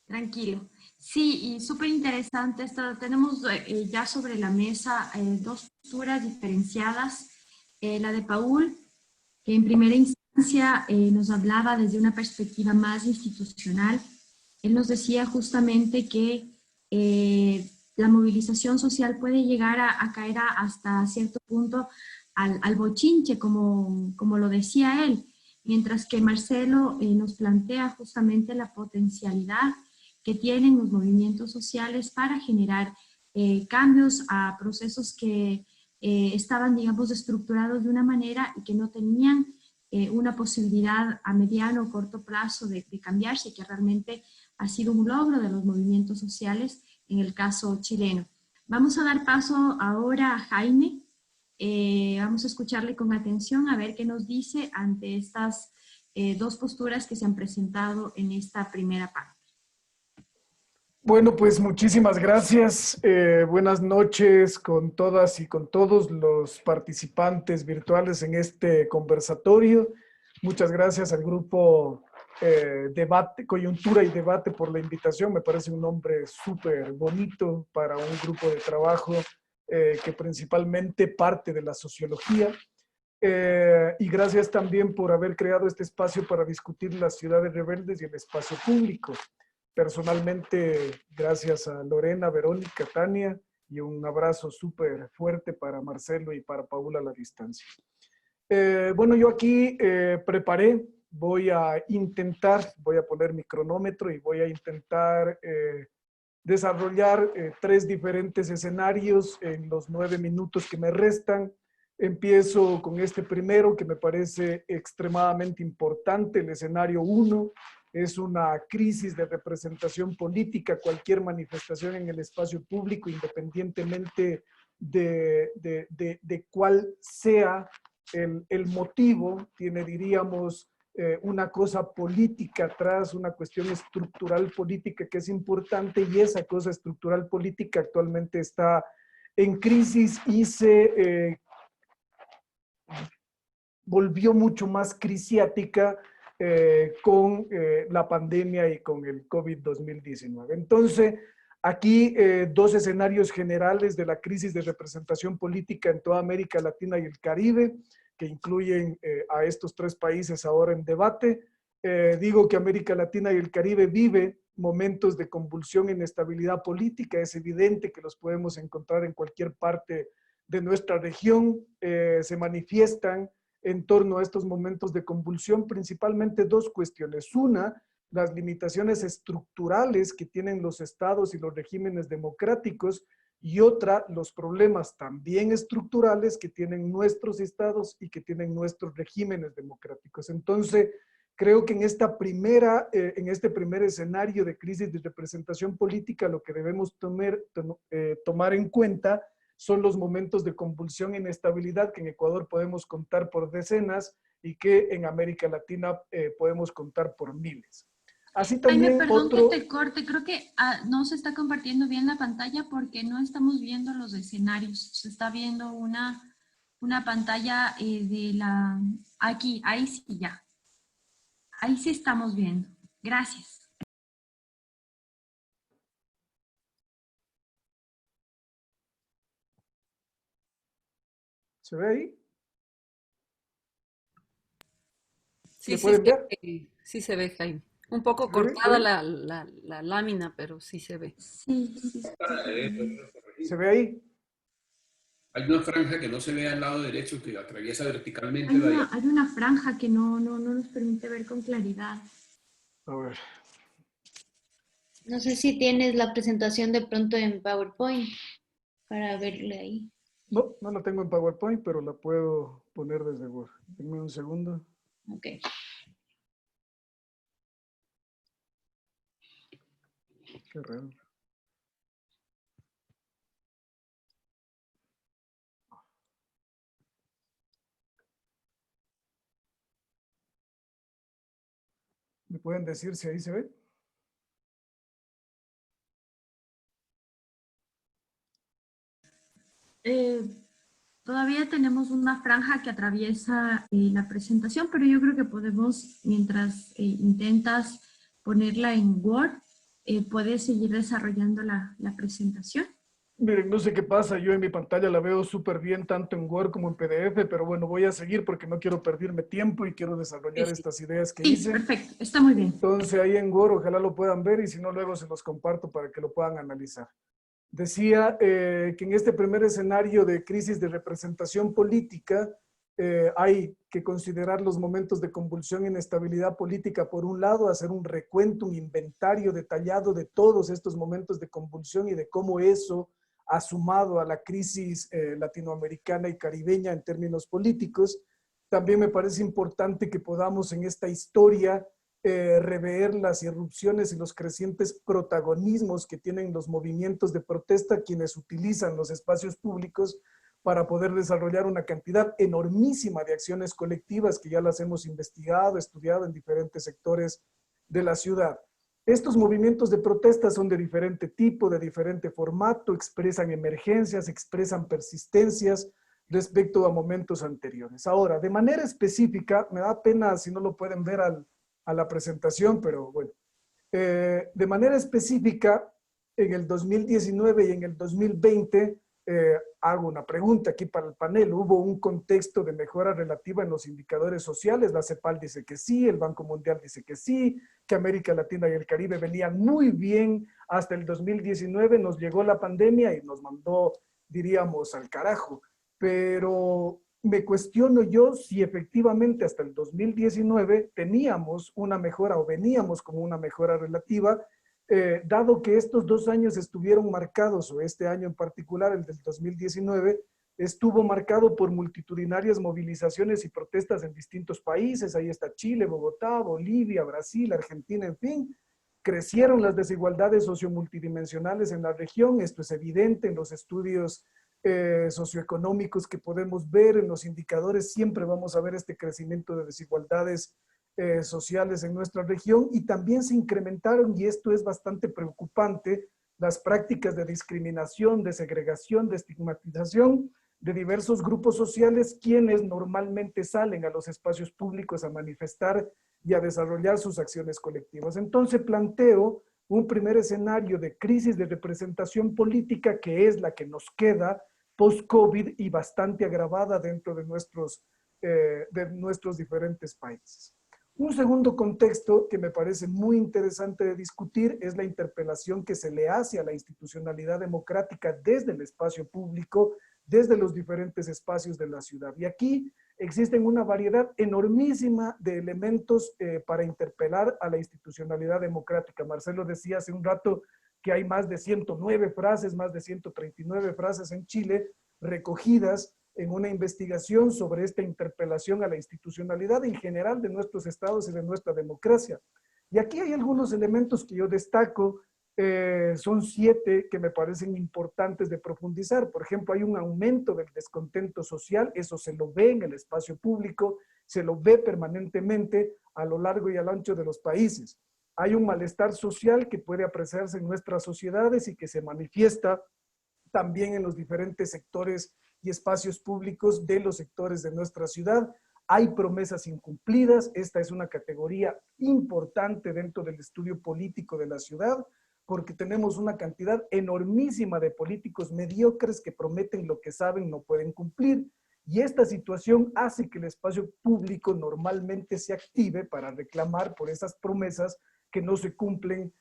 Tranquilo. Sí, y súper interesante esto. Tenemos ya sobre la mesa dos posturas diferenciadas. La de Paul, que en primera instancia nos hablaba desde una perspectiva más institucional. Él nos decía justamente que la movilización social puede llegar a caer hasta cierto punto al bochinche, como lo decía él, mientras que Marcelo nos plantea justamente la potencialidad que tienen los movimientos sociales para generar cambios a procesos que estaban, digamos, estructurados de una manera y que no tenían una posibilidad a mediano o corto plazo de cambiarse, que realmente ha sido un logro de los movimientos sociales en el caso chileno. Vamos a dar paso ahora a Jaime. Vamos a escucharle con atención a ver qué nos dice ante estas dos posturas que se han presentado en esta primera parte. Bueno, pues muchísimas gracias. Buenas noches con todas y con todos los participantes virtuales en este conversatorio. Muchas gracias al grupo Debate, Coyuntura y Debate por la invitación. Me parece un nombre súper bonito para un grupo de trabajo que principalmente parte de la sociología. Y gracias también por haber creado este espacio para discutir las ciudades rebeldes y el espacio público. Personalmente, gracias a Lorena, Verónica, Tania, y un abrazo súper fuerte para Marcelo y para Paula a la distancia. Bueno, yo aquí preparé, voy a poner mi cronómetro y voy a intentar desarrollar tres diferentes escenarios en los 9 minutos que me restan. Empiezo con este primero que me parece extremadamente importante, el escenario 1. Es una crisis de representación política, cualquier manifestación en el espacio público, independientemente de cuál sea el motivo, tiene, diríamos, una cosa política atrás, una cuestión estructural política que es importante, y esa cosa estructural política actualmente está en crisis y se volvió mucho más crisiática con la pandemia y con el COVID-2019. Entonces, aquí dos escenarios generales de la crisis de representación política en toda América Latina y el Caribe, que incluyen a estos tres países ahora en debate. Digo que América Latina y el Caribe vive momentos de convulsión e inestabilidad política. Es evidente que los podemos encontrar en cualquier parte de nuestra región. Se manifiestan en torno a estos momentos de convulsión principalmente dos cuestiones. Una, las limitaciones estructurales que tienen los estados y los regímenes democráticos, y otra, los problemas también estructurales que tienen nuestros estados y que tienen nuestros regímenes democráticos. Entonces, creo que en este primer escenario de crisis de representación política, lo que debemos tomar en cuenta son los momentos de convulsión e inestabilidad que en Ecuador podemos contar por decenas y que en América Latina podemos contar por miles. Así Jaime, también perdón que te corte, creo que no se está compartiendo bien la pantalla porque no estamos viendo los escenarios. Se está viendo una pantalla de la... Aquí, ahí sí ya. Ahí sí estamos viendo. Gracias. ¿Se ve ahí? Sí, ¿Me pueden ver? sí se ve, Jaime. Un poco ¿Se ve? cortada la lámina, pero sí se ve. Sí, sí. ¿Se ve ahí? Hay una franja que no se ve al lado derecho que atraviesa verticalmente la diapositiva. Hay una franja que no nos permite ver con claridad. A ver. No sé si tienes la presentación de pronto en PowerPoint para verle ahí. No, no la tengo en PowerPoint, pero la puedo poner desde Word. Denme un segundo. Ok. Qué raro. ¿Me pueden decir si ahí se ve? Todavía tenemos una franja que atraviesa la presentación, pero yo creo que podemos, mientras intentas ponerla en Word, puedes seguir desarrollando la presentación. Miren, no sé qué pasa, yo en mi pantalla la veo súper bien, tanto en Word como en PDF, pero bueno, voy a seguir porque no quiero perderme tiempo y quiero desarrollar estas ideas que hice. Perfecto, está muy bien. Entonces ahí en Word ojalá lo puedan ver y si no luego se los comparto para que lo puedan analizar. Decía que en este primer escenario de crisis de representación política hay que considerar los momentos de convulsión e inestabilidad política por un lado, hacer un recuento, un inventario detallado de todos estos momentos de convulsión y de cómo eso ha sumado a la crisis latinoamericana y caribeña en términos políticos. También me parece importante que podamos en esta historia rever las irrupciones y los crecientes protagonismos que tienen los movimientos de protesta, quienes utilizan los espacios públicos para poder desarrollar una cantidad enormísima de acciones colectivas que ya las hemos investigado, estudiado en diferentes sectores de la ciudad. Estos movimientos de protesta son de diferente tipo, de diferente formato, expresan emergencias, expresan persistencias respecto a momentos anteriores. Ahora, de manera específica, me da pena si no lo pueden ver a la presentación, pero bueno, de manera específica, en el 2019 y en el 2020, hago una pregunta aquí para el panel. ¿Hubo un contexto de mejora relativa en los indicadores sociales? La CEPAL dice que sí, el Banco Mundial dice que sí, que América Latina y el Caribe venían muy bien hasta el 2019, nos llegó la pandemia y nos mandó, diríamos, al carajo. Pero me cuestiono yo si efectivamente hasta el 2019 teníamos una mejora o veníamos como una mejora relativa, dado que estos 2 años estuvieron marcados, o este año en particular, el del 2019, estuvo marcado por multitudinarias movilizaciones y protestas en distintos países. Ahí está Chile, Bogotá, Bolivia, Brasil, Argentina, en fin. Crecieron las desigualdades sociomultidimensionales en la región. Esto es evidente en los estudios socioeconómicos que podemos ver, en los indicadores siempre vamos a ver este crecimiento de desigualdades sociales en nuestra región, y también se incrementaron, y esto es bastante preocupante, las prácticas de discriminación, de segregación, de estigmatización de diversos grupos sociales, quienes normalmente salen a los espacios públicos a manifestar y a desarrollar sus acciones colectivas. Entonces planteo un primer escenario de crisis de representación política que es la que nos queda post-COVID y bastante agravada dentro de nuestros diferentes países. Un segundo contexto que me parece muy interesante de discutir es la interpelación que se le hace a la institucionalidad democrática desde el espacio público, desde los diferentes espacios de la ciudad. Y aquí existen una variedad enormísima de elementos para interpelar a la institucionalidad democrática. Marcelo decía hace un rato que hay más de 109 frases, más de 139 frases en Chile recogidas en una investigación sobre esta interpelación a la institucionalidad en general de nuestros estados y de nuestra democracia. Y aquí hay algunos elementos que yo destaco, son 7 que me parecen importantes de profundizar. Por ejemplo, hay un aumento del descontento social, eso se lo ve en el espacio público, se lo ve permanentemente a lo largo y al ancho de los países. Hay un malestar social que puede apreciarse en nuestras sociedades y que se manifiesta también en los diferentes sectores y espacios públicos de los sectores de nuestra ciudad. Hay promesas incumplidas, esta es una categoría importante dentro del estudio político de la ciudad, porque tenemos una cantidad enormísima de políticos mediocres que prometen lo que saben no pueden cumplir. Y esta situación hace que el espacio público normalmente se active para reclamar por esas promesas que no se cumplen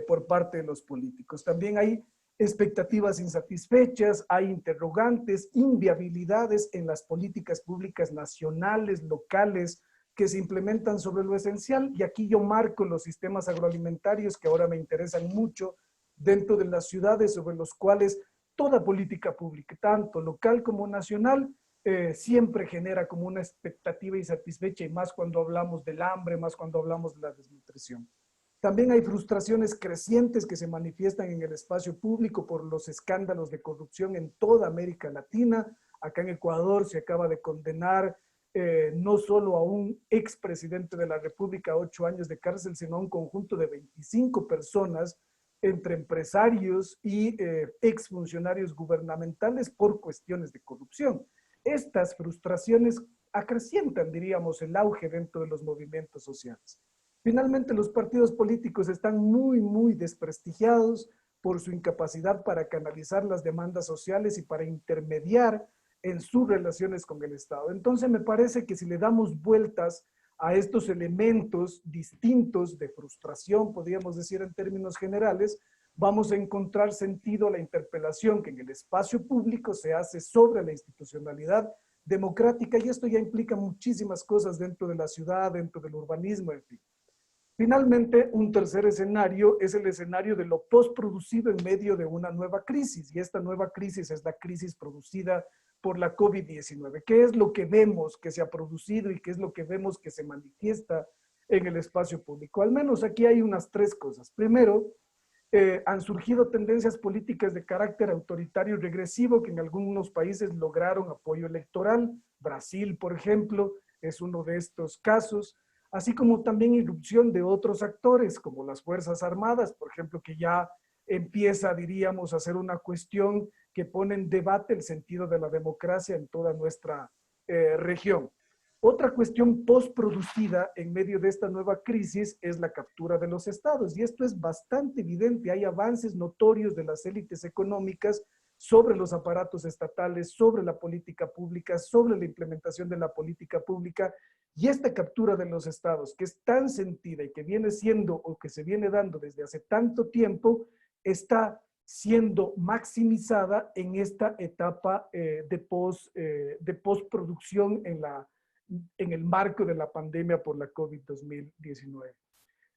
por parte de los políticos. También hay expectativas insatisfechas, hay interrogantes, inviabilidades en las políticas públicas nacionales, locales, que se implementan sobre lo esencial. Y aquí yo marco los sistemas agroalimentarios que ahora me interesan mucho dentro de las ciudades, sobre los cuales toda política pública, tanto local como nacional, siempre genera como una expectativa insatisfecha, y más cuando hablamos del hambre, más cuando hablamos de la desnutrición. También hay frustraciones crecientes que se manifiestan en el espacio público por los escándalos de corrupción en toda América Latina. Acá en Ecuador se acaba de condenar no solo a un expresidente de la República a 8 años de cárcel, sino a un conjunto de 25 personas, entre empresarios y exfuncionarios gubernamentales, por cuestiones de corrupción. Estas frustraciones acrecientan, diríamos, el auge dentro de los movimientos sociales. Finalmente, los partidos políticos están muy desprestigiados por su incapacidad para canalizar las demandas sociales y para intermediar en sus relaciones con el Estado. Entonces, me parece que si le damos vueltas a estos elementos distintos de frustración, podríamos decir en términos generales, vamos a encontrar sentido a la interpelación que en el espacio público se hace sobre la institucionalidad democrática, y esto ya implica muchísimas cosas dentro de la ciudad, dentro del urbanismo, en fin. Finalmente, un tercer escenario es el escenario de lo postproducido en medio de una nueva crisis, y esta nueva crisis es la crisis producida por la COVID-19. ¿Qué es lo que vemos que se ha producido y qué es lo que vemos que se manifiesta en el espacio público? Al menos aquí hay unas 3 cosas. Primero, han surgido tendencias políticas de carácter autoritario y regresivo que en algunos países lograron apoyo electoral. Brasil, por ejemplo, es uno de estos casos, así como también irrupción de otros actores, como las Fuerzas Armadas, por ejemplo, que ya empieza, diríamos, a ser una cuestión que pone en debate el sentido de la democracia en toda nuestra región. Otra cuestión postproducida en medio de esta nueva crisis es la captura de los estados, y esto es bastante evidente. Hay avances notorios de las élites económicas sobre los aparatos estatales, sobre la política pública, sobre la implementación de la política pública, y esta captura de los estados, que es tan sentida y que viene siendo o que se viene dando desde hace tanto tiempo, está siendo maximizada en esta etapa de postproducción en el marco de la pandemia por la COVID-2019.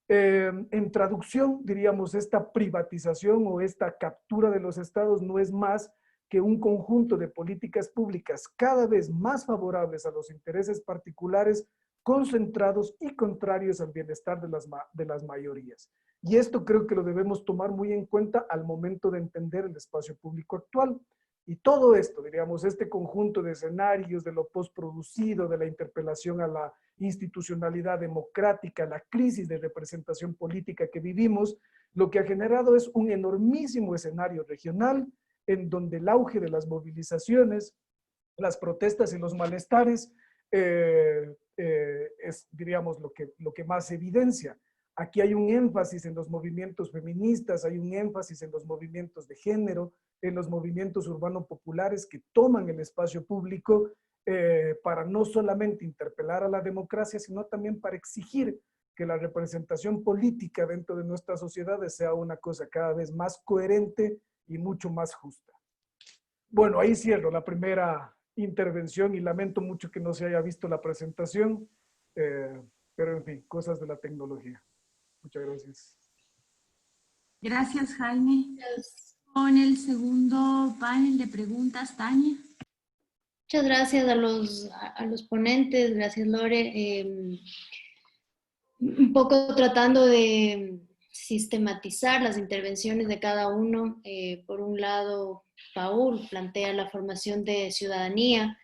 En traducción, diríamos, esta privatización o esta captura de los estados no es más que un conjunto de políticas públicas cada vez más favorables a los intereses particulares, concentrados y contrarios al bienestar de las mayorías. Y esto creo que lo debemos tomar muy en cuenta al momento de entender el espacio público actual. Y todo esto, diríamos, este conjunto de escenarios de lo postproducido, de la interpelación a la institucionalidad democrática, la crisis de representación política que vivimos, lo que ha generado es un enormísimo escenario regional en donde el auge de las movilizaciones, las protestas y los malestares es, diríamos, lo que más evidencia. Aquí hay un énfasis en los movimientos feministas, hay un énfasis en los movimientos de género, en los movimientos urbanos populares que toman el espacio público para no solamente interpelar a la democracia, sino también para exigir que la representación política dentro de nuestras sociedades sea una cosa cada vez más coherente y mucho más justa. Bueno, ahí cierro la primera intervención y lamento mucho que no se haya visto la presentación, pero en fin, cosas de la tecnología. Muchas gracias. Gracias, Jaime. Con el segundo panel de preguntas, Tania. Muchas gracias a los ponentes, gracias Lore. Un poco tratando de sistematizar las intervenciones de cada uno. Por un lado, Paul plantea la formación de ciudadanía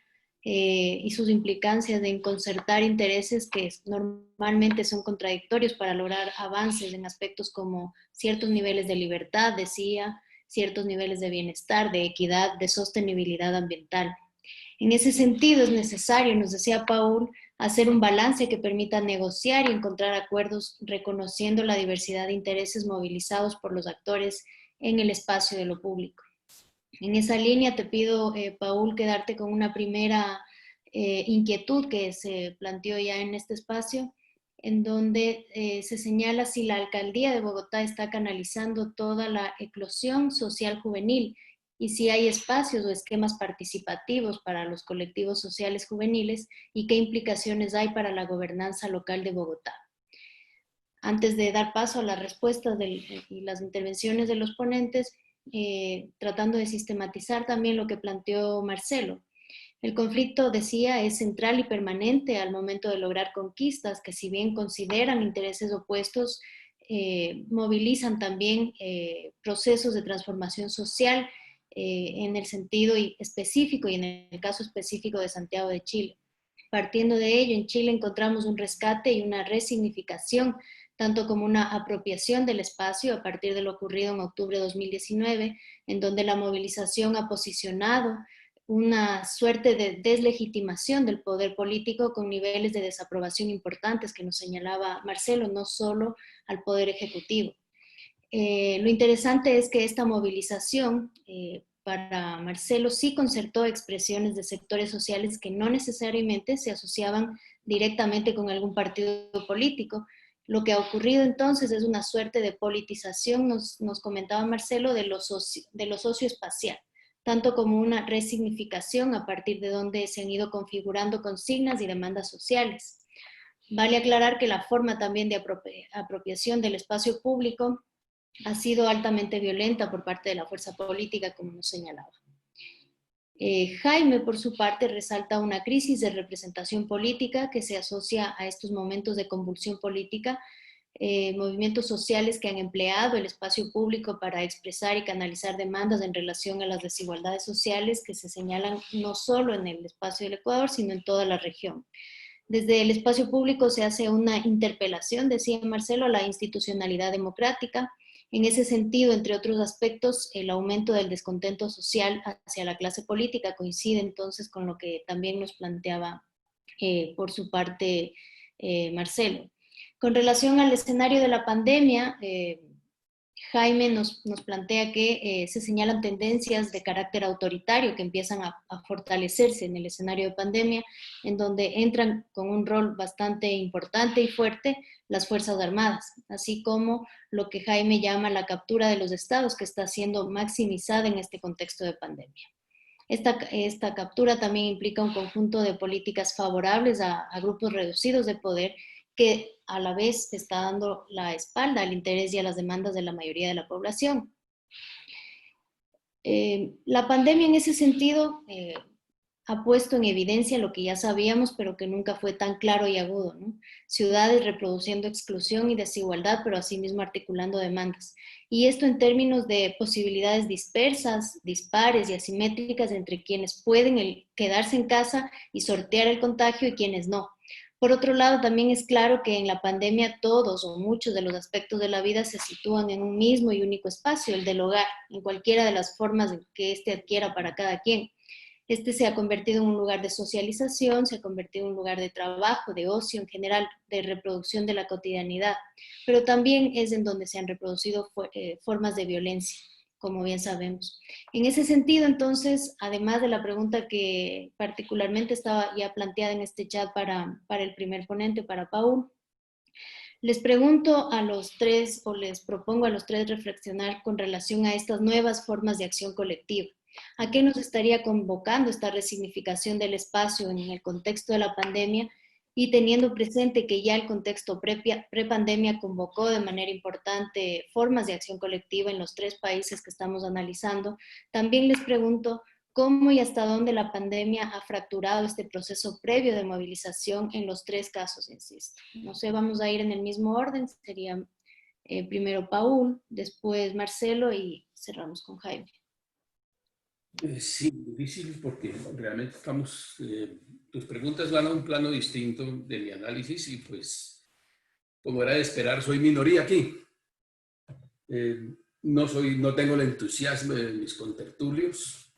y sus implicancias en concertar intereses que normalmente son contradictorios para lograr avances en aspectos como ciertos niveles de libertad, decía, ciertos niveles de bienestar, de equidad, de sostenibilidad ambiental. En ese sentido es necesario, nos decía Paul, hacer un balance que permita negociar y encontrar acuerdos reconociendo la diversidad de intereses movilizados por los actores en el espacio de lo público. En esa línea te pido, Paul, quedarte con una primera inquietud que se planteó ya en este espacio, en donde se señala si la Alcaldía de Bogotá está canalizando toda la eclosión social juvenil y si hay espacios o esquemas participativos para los colectivos sociales juveniles y qué implicaciones hay para la gobernanza local de Bogotá. Antes de dar paso a las respuestas y las intervenciones de los ponentes, tratando de sistematizar también lo que planteó Marcelo. El conflicto, decía, es central y permanente al momento de lograr conquistas que, si bien consideran intereses opuestos, movilizan también procesos de transformación social en el sentido específico y en el caso específico de Santiago de Chile. Partiendo de ello, en Chile encontramos un rescate y una resignificación, tanto como una apropiación del espacio a partir de lo ocurrido en octubre de 2019, en donde la movilización ha posicionado una suerte de deslegitimación del poder político con niveles de desaprobación importantes que nos señalaba Marcelo, no solo al poder ejecutivo. Lo interesante es que esta movilización para Marcelo sí concertó expresiones de sectores sociales que no necesariamente se asociaban directamente con algún partido político. Lo que ha ocurrido entonces es una suerte de politización, nos comentaba Marcelo, de lo socioespacial, tanto como una resignificación a partir de donde se han ido configurando consignas y demandas sociales. Vale aclarar que la forma también de apropiación del espacio público ha sido altamente violenta por parte de la fuerza política, como nos señalaba. Jaime, por su parte, resalta una crisis de representación política que se asocia a estos momentos de convulsión política, movimientos sociales que han empleado el espacio público para expresar y canalizar demandas en relación a las desigualdades sociales que se señalan no solo en el espacio del Ecuador, sino en toda la región. Desde el espacio público se hace una interpelación, decía Marcelo, a la institucionalidad democrática. En ese sentido, entre otros aspectos, el aumento del descontento social hacia la clase política coincide entonces con lo que también nos planteaba por su parte Marcelo. Con relación al escenario de la pandemia, Jaime nos plantea que se señalan tendencias de carácter autoritario que empiezan a fortalecerse en el escenario de pandemia, en donde entran con un rol bastante importante y fuerte las Fuerzas Armadas, así como lo que Jaime llama la captura de los estados, que está siendo maximizada en este contexto de pandemia. Esta captura también implica un conjunto de políticas favorables a grupos reducidos de poder que a la vez está dando la espalda al interés y a las demandas de la mayoría de la población. La pandemia en ese sentido ha puesto en evidencia lo que ya sabíamos, pero que nunca fue tan claro y agudo, ¿no? Ciudades reproduciendo exclusión y desigualdad, pero asimismo articulando demandas. Y esto en términos de posibilidades dispersas, dispares y asimétricas entre quienes pueden quedarse en casa y sortear el contagio y quienes no. Por otro lado, también es claro que en la pandemia todos o muchos de los aspectos de la vida se sitúan en un mismo y único espacio, el del hogar, en cualquiera de las formas que éste adquiera para cada quien. Este se ha convertido en un lugar de socialización, se ha convertido en un lugar de trabajo, de ocio en general, de reproducción de la cotidianidad, pero también es en donde se han reproducido formas de violencia. como bien sabemos. En ese sentido, entonces, además de la pregunta que particularmente estaba ya planteada en este chat para el primer ponente, para Paul, les pregunto a los tres, o les propongo a los tres reflexionar con relación a estas nuevas formas de acción colectiva. ¿A qué nos estaría convocando esta resignificación del espacio en el contexto de la pandemia? Y teniendo presente que ya el contexto pre-pandemia convocó de manera importante formas de acción colectiva en los tres países que estamos analizando, también les pregunto cómo y hasta dónde la pandemia ha fracturado este proceso previo de movilización en los tres casos, insisto. No sé, vamos a ir en el mismo orden, sería primero Paul, después Marcelo y cerramos con Jaime. Sí, difícil porque realmente estamos, tus preguntas van a un plano distinto de mi análisis y pues, como era de esperar, soy minoría aquí. No tengo el entusiasmo de mis contertulios.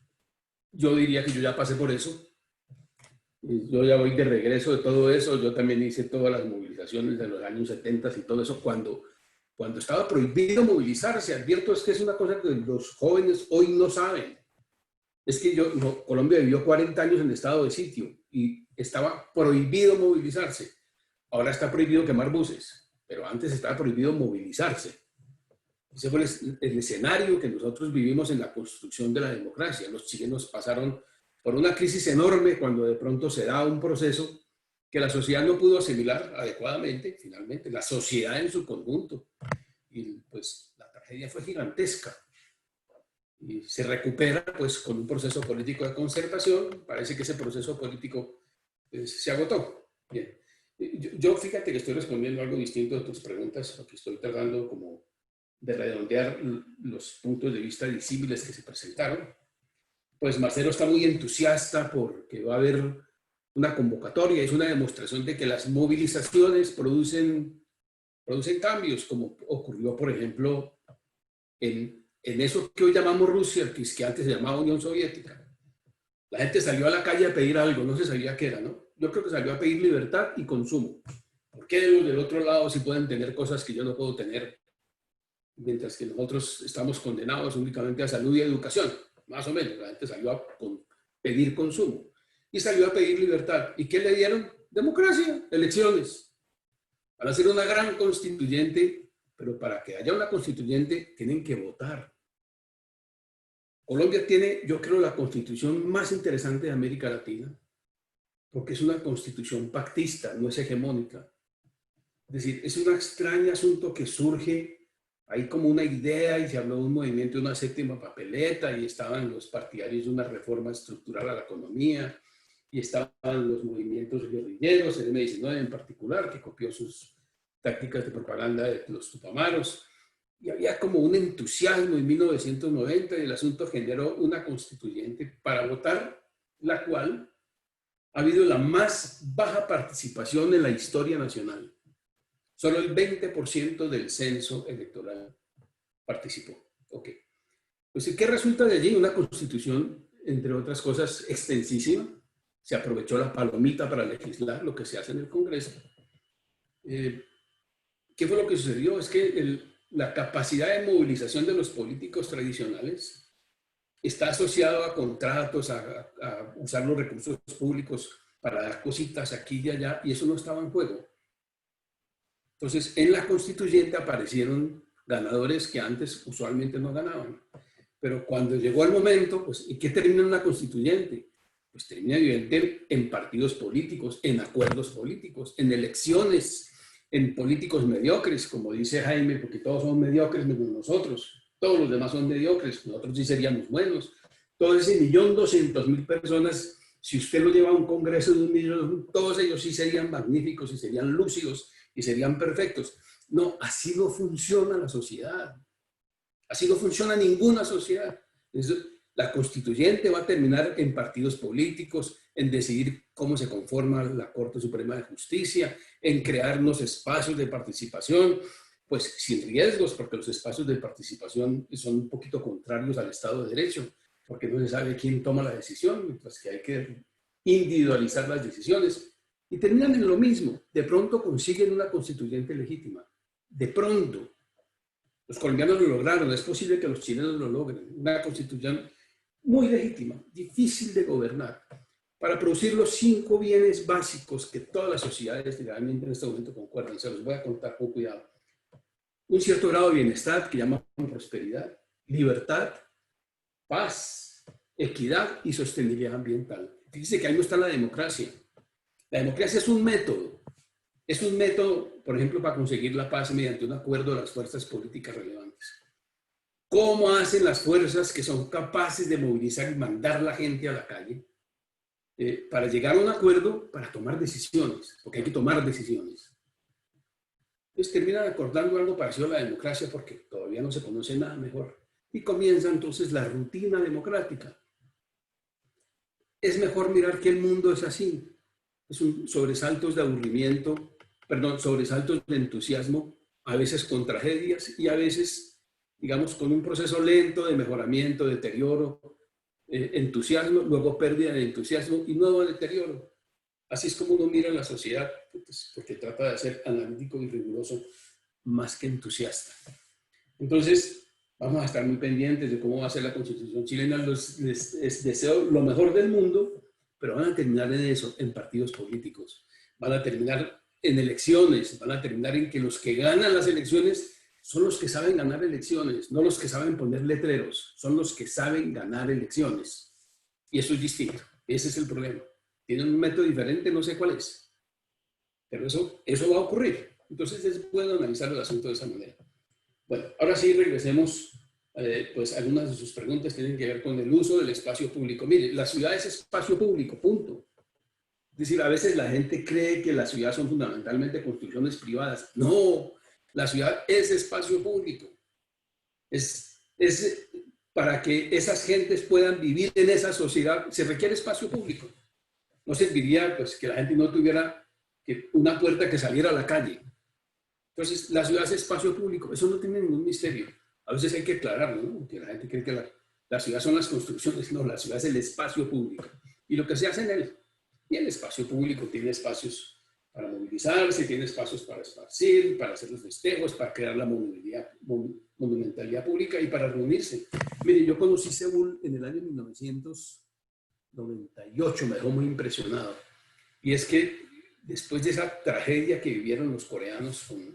Yo diría que yo ya pasé por eso. Yo ya voy de regreso de todo eso. Yo también hice todas las movilizaciones de los años 70 y todo eso cuando estaba prohibido movilizarse. Advierto, es que es una cosa que los jóvenes hoy no saben. Es que Colombia vivió 40 años en estado de sitio y estaba prohibido movilizarse. Ahora está prohibido quemar buses, pero antes estaba prohibido movilizarse. Ese fue el escenario que nosotros vivimos en la construcción de la democracia. Los chilenos pasaron por una crisis enorme cuando de pronto se da un proceso que la sociedad no pudo asimilar adecuadamente, finalmente, la sociedad en su conjunto. Y pues la tragedia fue gigantesca. Y se recupera pues con un proceso político de concertación. Parece que ese proceso político se agotó. Bien. Yo fíjate que estoy respondiendo algo distinto de tus preguntas, porque estoy tratando como de redondear los puntos de vista disímiles que se presentaron. Pues Marcelo está muy entusiasta porque va a haber una convocatoria, es una demostración de que las movilizaciones producen cambios, como ocurrió, por ejemplo, en eso que hoy llamamos Rusia, que antes se llamaba Unión Soviética. La gente salió a la calle a pedir algo, no se sabía qué era, ¿no? Yo creo que salió a pedir libertad y consumo. ¿Por qué los del otro lado sí pueden tener cosas que yo no puedo tener? Mientras que nosotros estamos condenados únicamente a salud y educación, más o menos. La gente salió a pedir consumo y salió a pedir libertad. ¿Y qué le dieron? Democracia, elecciones. Van a hacer una gran constituyente, pero para que haya una constituyente tienen que votar. Colombia tiene, yo creo, la constitución más interesante de América Latina, porque es una constitución pactista, no es hegemónica. Es decir, es un extraño asunto que surge ahí como una idea y se habló de un movimiento de una séptima papeleta y estaban los partidarios de una reforma estructural a la economía y estaban los movimientos guerrilleros, el M-19 en particular, que copió sus tácticas de propaganda de los Tupamaros. Y había como un entusiasmo en 1990 y el asunto generó una constituyente para votar, la cual ha habido la más baja participación en la historia nacional. Solo el 20% del censo electoral participó. Ok. Pues, ¿qué resulta de allí? Una constitución, entre otras cosas, extensísima. Se aprovechó la palomita para legislar lo que se hace en el Congreso. ¿Qué fue lo que sucedió? Es que la capacidad de movilización de los políticos tradicionales está asociado a contratos, a usar los recursos públicos para dar cositas aquí y allá, y eso no estaba en juego. Entonces, en la constituyente aparecieron ganadores que antes usualmente no ganaban. Pero cuando llegó el momento, pues, ¿y qué termina en una constituyente? Pues termina evidente en partidos políticos, en acuerdos políticos, en elecciones, en políticos mediocres, como dice Jaime, porque todos son mediocres menos nosotros. Todos los demás son mediocres, nosotros sí seríamos buenos. Todo ese 1.200.000 personas, si usted lo lleva a un congreso de 1 millón, todos ellos sí serían magníficos y serían lúcidos y serían perfectos. No, así no funciona la sociedad. Así no funciona ninguna sociedad. La constituyente va a terminar en partidos políticos, en decidir cómo se conforma la Corte Suprema de Justicia, en crear unos espacios de participación, pues sin riesgos, porque los espacios de participación son un poquito contrarios al Estado de Derecho, porque no se sabe quién toma la decisión, mientras que hay que individualizar las decisiones. Y terminan en lo mismo. De pronto consiguen una constituyente legítima. De pronto. Los colombianos lo lograron, es posible que los chilenos lo logren. Una constitución muy legítima, difícil de gobernar, para producir los 5 bienes básicos que todas las sociedades realmente en este momento concuerdan. Se los voy a contar con cuidado. Un cierto grado de bienestar que llaman prosperidad, libertad, paz, equidad y sostenibilidad ambiental. Fíjense que ahí no está la democracia. La democracia es un método. Es un método, por ejemplo, para conseguir la paz mediante un acuerdo de las fuerzas políticas relevantes. ¿Cómo hacen las fuerzas que son capaces de movilizar y mandar a la gente a la calle para llegar a un acuerdo, para tomar decisiones? Porque hay que tomar decisiones. Entonces terminan acordando algo parecido a la democracia porque todavía no se conoce nada mejor. Y comienza entonces la rutina democrática. Es mejor mirar que el mundo es así. Es un sobresaltos de aburrimiento, perdón, sobresaltos de entusiasmo, a veces con tragedias y a veces, digamos, con un proceso lento de mejoramiento, deterioro, entusiasmo, luego pérdida de entusiasmo y nuevo deterioro. Así es como uno mira la sociedad, pues, porque trata de ser analítico y riguroso más que entusiasta. Entonces, vamos a estar muy pendientes de cómo va a ser la Constitución chilena. Les deseo lo mejor del mundo, pero van a terminar en eso, en partidos políticos. Van a terminar en elecciones, van a terminar en que los que ganan las elecciones son los que saben ganar elecciones, no los que saben poner letreros, son los que saben ganar elecciones. Y eso es distinto, ese es el problema. Tienen un método diferente, no sé cuál es, pero eso va a ocurrir. Entonces es bueno analizar el asunto de esa manera. Bueno, ahora sí regresemos, pues algunas de sus preguntas tienen que ver con el uso del espacio público. Mire, la ciudad es espacio público, punto. Es decir, a veces la gente cree que las ciudades son fundamentalmente construcciones privadas. No, la ciudad es espacio público. Es para que esas gentes puedan vivir en esa sociedad, se requiere espacio público. No serviría pues, que la gente no tuviera una puerta que saliera a la calle. Entonces, la ciudad es espacio público. Eso no tiene ningún misterio. A veces hay que aclararlo, ¿no? Que la gente cree que la ciudad son las construcciones. No, la ciudad es el espacio público. Y lo que se hace en él. Y el espacio público tiene espacios para movilizarse, tiene espacios para esparcir, para hacer los festejos, para crear la monumentalidad pública y para reunirse. Mire, yo conocí Seúl en el año 1998, me dejó muy impresionado. Y es que después de esa tragedia que vivieron los coreanos con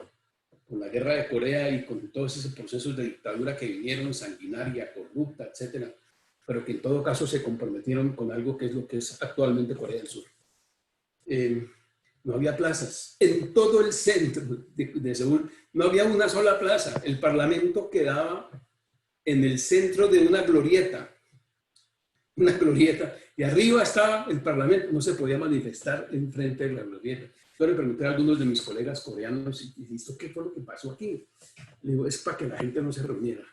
la guerra de Corea y con todos esos procesos de dictadura que vinieron, sanguinaria, corrupta, etcétera, pero que en todo caso se comprometieron con algo que es lo que es actualmente Corea del Sur. No había plazas. En todo el centro de Seúl no había una sola plaza. El parlamento quedaba en el centro de una glorieta. Una glorieta. Y arriba estaba el parlamento. No se podía manifestar enfrente de la glorieta. Yo le pregunté a algunos de mis colegas coreanos y listo, ¿qué fue lo que pasó aquí? Le digo, es para que la gente no se reuniera.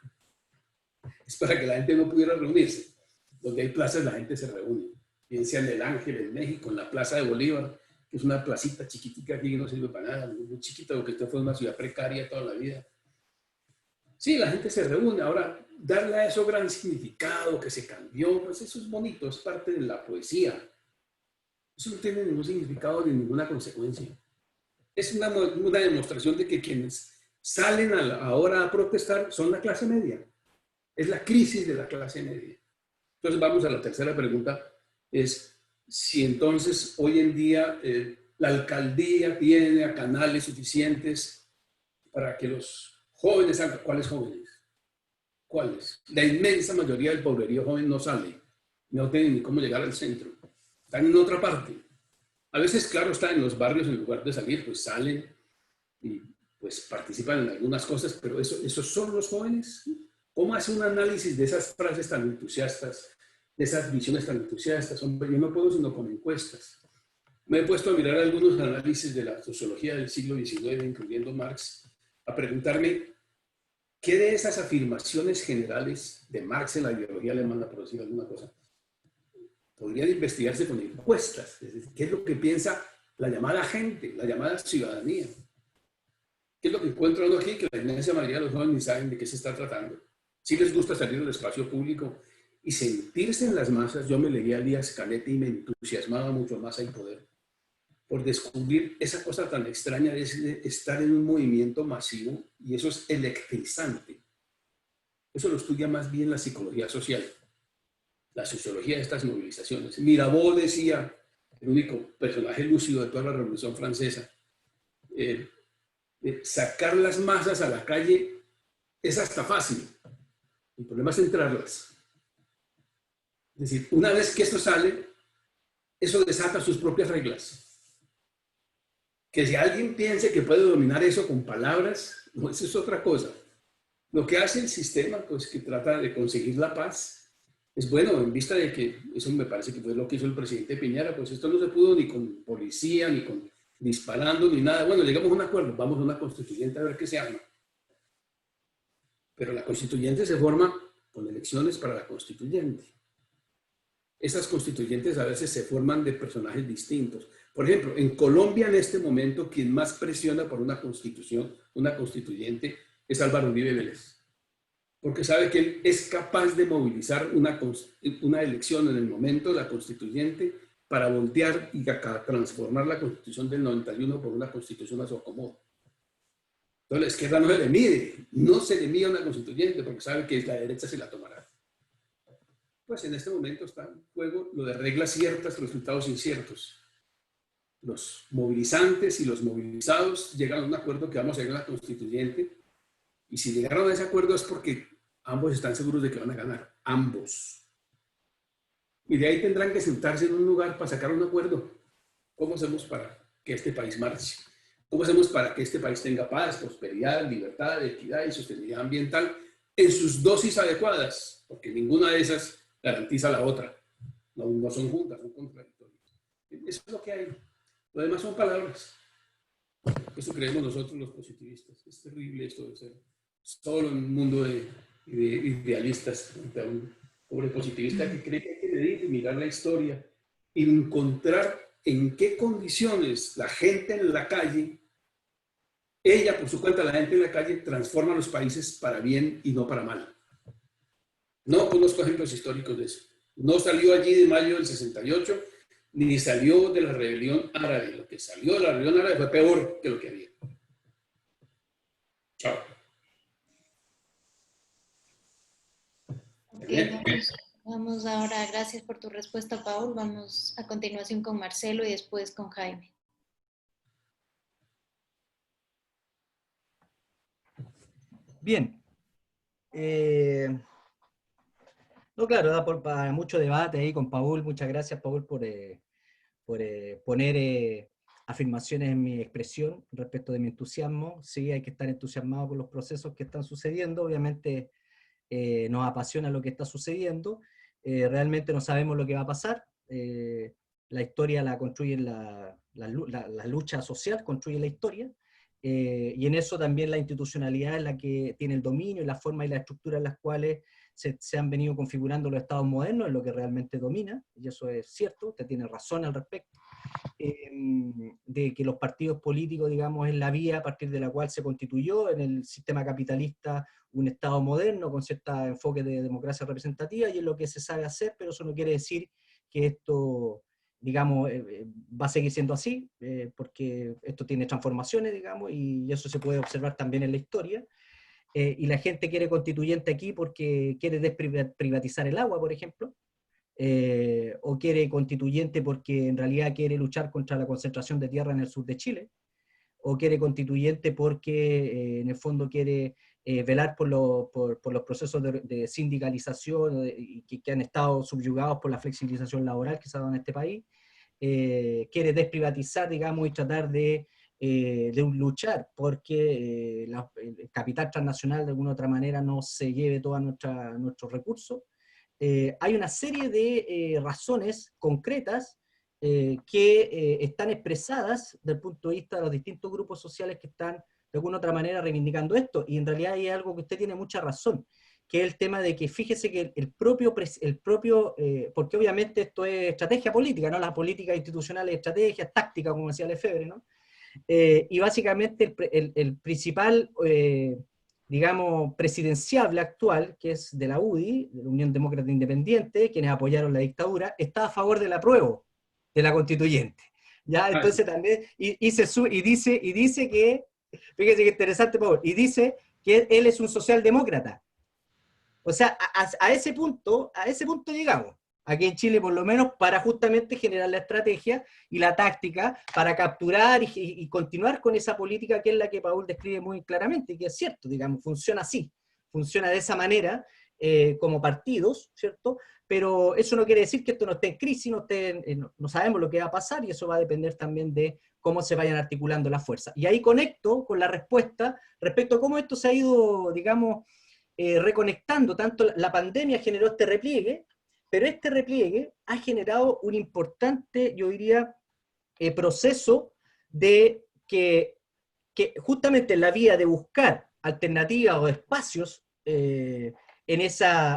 Es para que la gente no pudiera reunirse. Donde hay plazas la gente se reúne. Bien sea en el Ángel, en México, en la Plaza de Bolívar, que es una placita chiquitica aquí que no sirve para nada, muy chiquita, porque esto fue una ciudad precaria toda la vida. Sí, la gente se reúne. Ahora, darle a eso gran significado, que se cambió, pues eso es bonito, es parte de la poesía. Eso no tiene ningún significado ni ninguna consecuencia. Es una demostración de que quienes salen ahora a protestar son la clase media. Es la crisis de la clase media. Entonces vamos a la tercera pregunta, es si entonces hoy en día la alcaldía tiene canales suficientes para que los jóvenes salgan. ¿Cuáles jóvenes? ¿Cuáles? La inmensa mayoría del pobrerío joven no sale, no tienen ni cómo llegar al centro, están en otra parte. A veces, claro, están en los barrios en lugar de salir, pues salen y pues participan en algunas cosas, pero ¿esos son los jóvenes? ¿Cómo hace un análisis de esas frases tan entusiastas, de esas visiones tan entusiastas? Hombre, yo no puedo sino con encuestas. Me he puesto a mirar algunos análisis de la sociología del siglo XIX, incluyendo Marx, a preguntarme qué de esas afirmaciones generales de Marx en la ideología alemana, por decir alguna cosa, podrían investigarse con encuestas. Es decir, ¿qué es lo que piensa la llamada gente, la llamada ciudadanía? ¿Qué es lo que encuentra uno aquí? Que la inmensa mayoría de los jóvenes ni saben de qué se está tratando. Si les gusta salir del espacio público y sentirse en las masas, yo me leía a Díaz Canetti y me entusiasmaba mucho más el poder. por descubrir esa cosa tan extraña de estar en un movimiento masivo, y eso es electrizante. Eso lo estudia más bien la psicología social, la sociología de estas movilizaciones. Mirabeau decía, el único personaje lúcido de toda la Revolución Francesa, sacar las masas a la calle es hasta fácil. El problema es entrarlas. Es decir, una vez que esto sale, eso desata sus propias reglas. Que si alguien piense que puede dominar eso con palabras, no, eso es otra cosa. Lo que hace el sistema, pues, que trata de conseguir la paz, es bueno, en vista de que, eso me parece que fue lo que hizo el presidente Piñera, pues esto no se pudo ni con policía, ni con disparando, ni nada. Bueno, llegamos a un acuerdo, vamos a una constituyente a ver qué se arma. Pero la constituyente se forma con elecciones para la constituyente. Esas constituyentes a veces se forman de personajes distintos. Por ejemplo, en Colombia en este momento, quien más presiona por una constitución, una constituyente, es Álvaro Uribe Vélez. Porque sabe que él es capaz de movilizar una elección en el momento, la constituyente, para voltear y transformar la constitución del 91 por una constitución a su acomodo. Entonces la izquierda no se le mide, no se le mide a una constituyente porque sabe que la derecha se la tomará. Pues en este momento está en juego lo de reglas ciertas, resultados inciertos. Los movilizantes y los movilizados llegan a un acuerdo que vamos a ir a la constituyente, y si llegaron a ese acuerdo es porque ambos están seguros de que van a ganar, ambos. Y de ahí tendrán que sentarse en un lugar para sacar un acuerdo. ¿Cómo hacemos para que este país marche? ¿Cómo hacemos para que este país tenga paz, prosperidad, libertad, equidad y sostenibilidad ambiental en sus dosis adecuadas? Porque ninguna de esas garantiza la otra. No son juntas, son contradictorias. Eso es lo que hay. Lo demás son palabras. Eso creemos nosotros los positivistas. Es terrible esto de ser solo en un mundo de idealistas frente a un pobre positivista que cree que hay que medir y mirar la historia y encontrar en qué condiciones la gente en la calle, ella por su cuenta, la gente en la calle, transforma los países para bien y no para mal. No conozco ejemplos históricos de eso. No salió allí de mayo del 68, ni salió de la rebelión árabe. Lo que salió de la rebelión árabe fue peor que lo que había. Chao. Okay, vamos ahora, gracias por tu respuesta, Paul. Vamos a continuación con Marcelo y después con Jaime. Bien. No, claro, da para mucho debate ahí con Paul. Muchas gracias, Paul, por poner afirmaciones en mi expresión respecto de mi entusiasmo. Sí, hay que estar entusiasmado con los procesos que están sucediendo. Obviamente nos apasiona lo que está sucediendo. Realmente no sabemos lo que va a pasar. La historia la construye la lucha social, construye la historia. Y en eso también la institucionalidad es la que tiene el dominio y la forma y la estructura en las cuales se han venido configurando los estados modernos, es lo que realmente domina, y eso es cierto, usted tiene razón al respecto, de que los partidos políticos, digamos, es la vía a partir de la cual se constituyó en el sistema capitalista un estado moderno con cierto enfoque de democracia representativa, y es lo que se sabe hacer, pero eso no quiere decir que esto, digamos, va a seguir siendo así, porque esto tiene transformaciones, digamos, y eso se puede observar también en la historia. Y la gente quiere constituyente aquí porque quiere desprivatizar el agua, por ejemplo, o quiere constituyente porque en realidad quiere luchar contra la concentración de tierra en el sur de Chile, o quiere constituyente porque en el fondo quiere velar por los procesos de sindicalización que han estado subyugados por la flexibilización laboral que se ha dado en este país, quiere desprivatizar, digamos, y tratar de luchar porque el capital transnacional de alguna u otra manera no se lleve todos nuestros recursos. Hay una serie de razones concretas que están expresadas desde el punto de vista de los distintos grupos sociales que están de alguna u otra manera reivindicando esto, y en realidad hay algo que usted tiene mucha razón, que es el tema de que fíjese que porque obviamente esto es estrategia política, ¿no? La política institucional es estrategia, táctica, como decía Lefebvre, ¿no? Y básicamente el principal, digamos, presidenciable actual, que es de la UDI, de la Unión Demócrata Independiente, quienes apoyaron la dictadura, está a favor del apruebo de la constituyente. ¿ya? Entonces también, y dice que, fíjese que interesante, Paul, y dice que él es un socialdemócrata. O sea, a ese punto llegamos. Aquí en Chile, por lo menos, para justamente generar la estrategia y la táctica para capturar y continuar con esa política que es la que Paul describe muy claramente, y que es cierto, digamos, funciona así, funciona de esa manera, como partidos, ¿cierto? Pero eso no quiere decir que esto no esté en crisis, no sabemos lo que va a pasar, y eso va a depender también de cómo se vayan articulando las fuerzas. Y ahí conecto con la respuesta respecto a cómo esto se ha ido, digamos, reconectando. Tanto la pandemia generó este repliegue, pero este repliegue ha generado un importante, yo diría, proceso de que justamente en la vía de buscar alternativas o espacios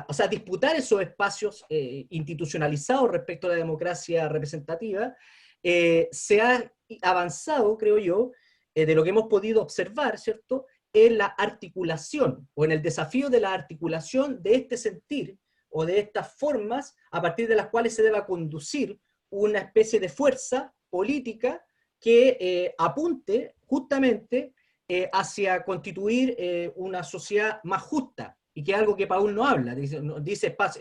o sea, disputar esos espacios institucionalizados respecto a la democracia representativa, se ha avanzado, creo yo, de lo que hemos podido observar, ¿cierto?, en la articulación o en el desafío de la articulación de este sentir o de estas formas a partir de las cuales se deba conducir una especie de fuerza política que apunte justamente hacia constituir una sociedad más justa, y que es algo que Paul no habla, dice paz,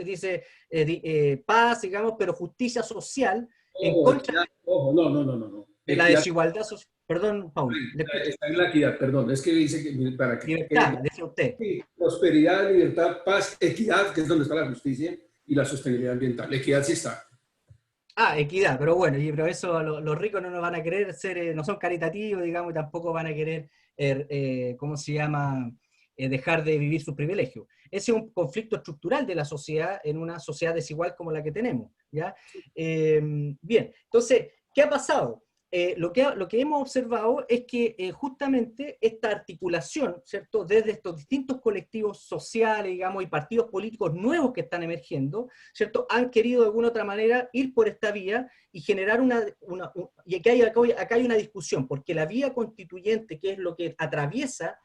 digamos, pero justicia social en contra No. de la Equidad, desigualdad social. Perdón, Paul. está en la equidad, perdón, es que dice que para que Libertad, decía usted. sí, prosperidad, libertad, paz, equidad, que es donde está la justicia, y la sostenibilidad ambiental. La equidad sí está. Equidad, pero bueno, pero eso los ricos no nos van a querer ser, no son caritativos, digamos, y tampoco van a querer, ¿cómo se llama?, dejar de vivir sus privilegios. Ese es un conflicto estructural de la sociedad en una sociedad desigual como la que tenemos, ¿ya? Bien, entonces, ¿qué ha pasado? Lo que hemos observado es que justamente esta articulación, ¿cierto?, desde estos distintos colectivos sociales, digamos, y partidos políticos nuevos que están emergiendo, ¿cierto?, han querido de alguna otra manera ir por esta vía y generar y acá hay una discusión, porque la vía constituyente, que es lo que atraviesa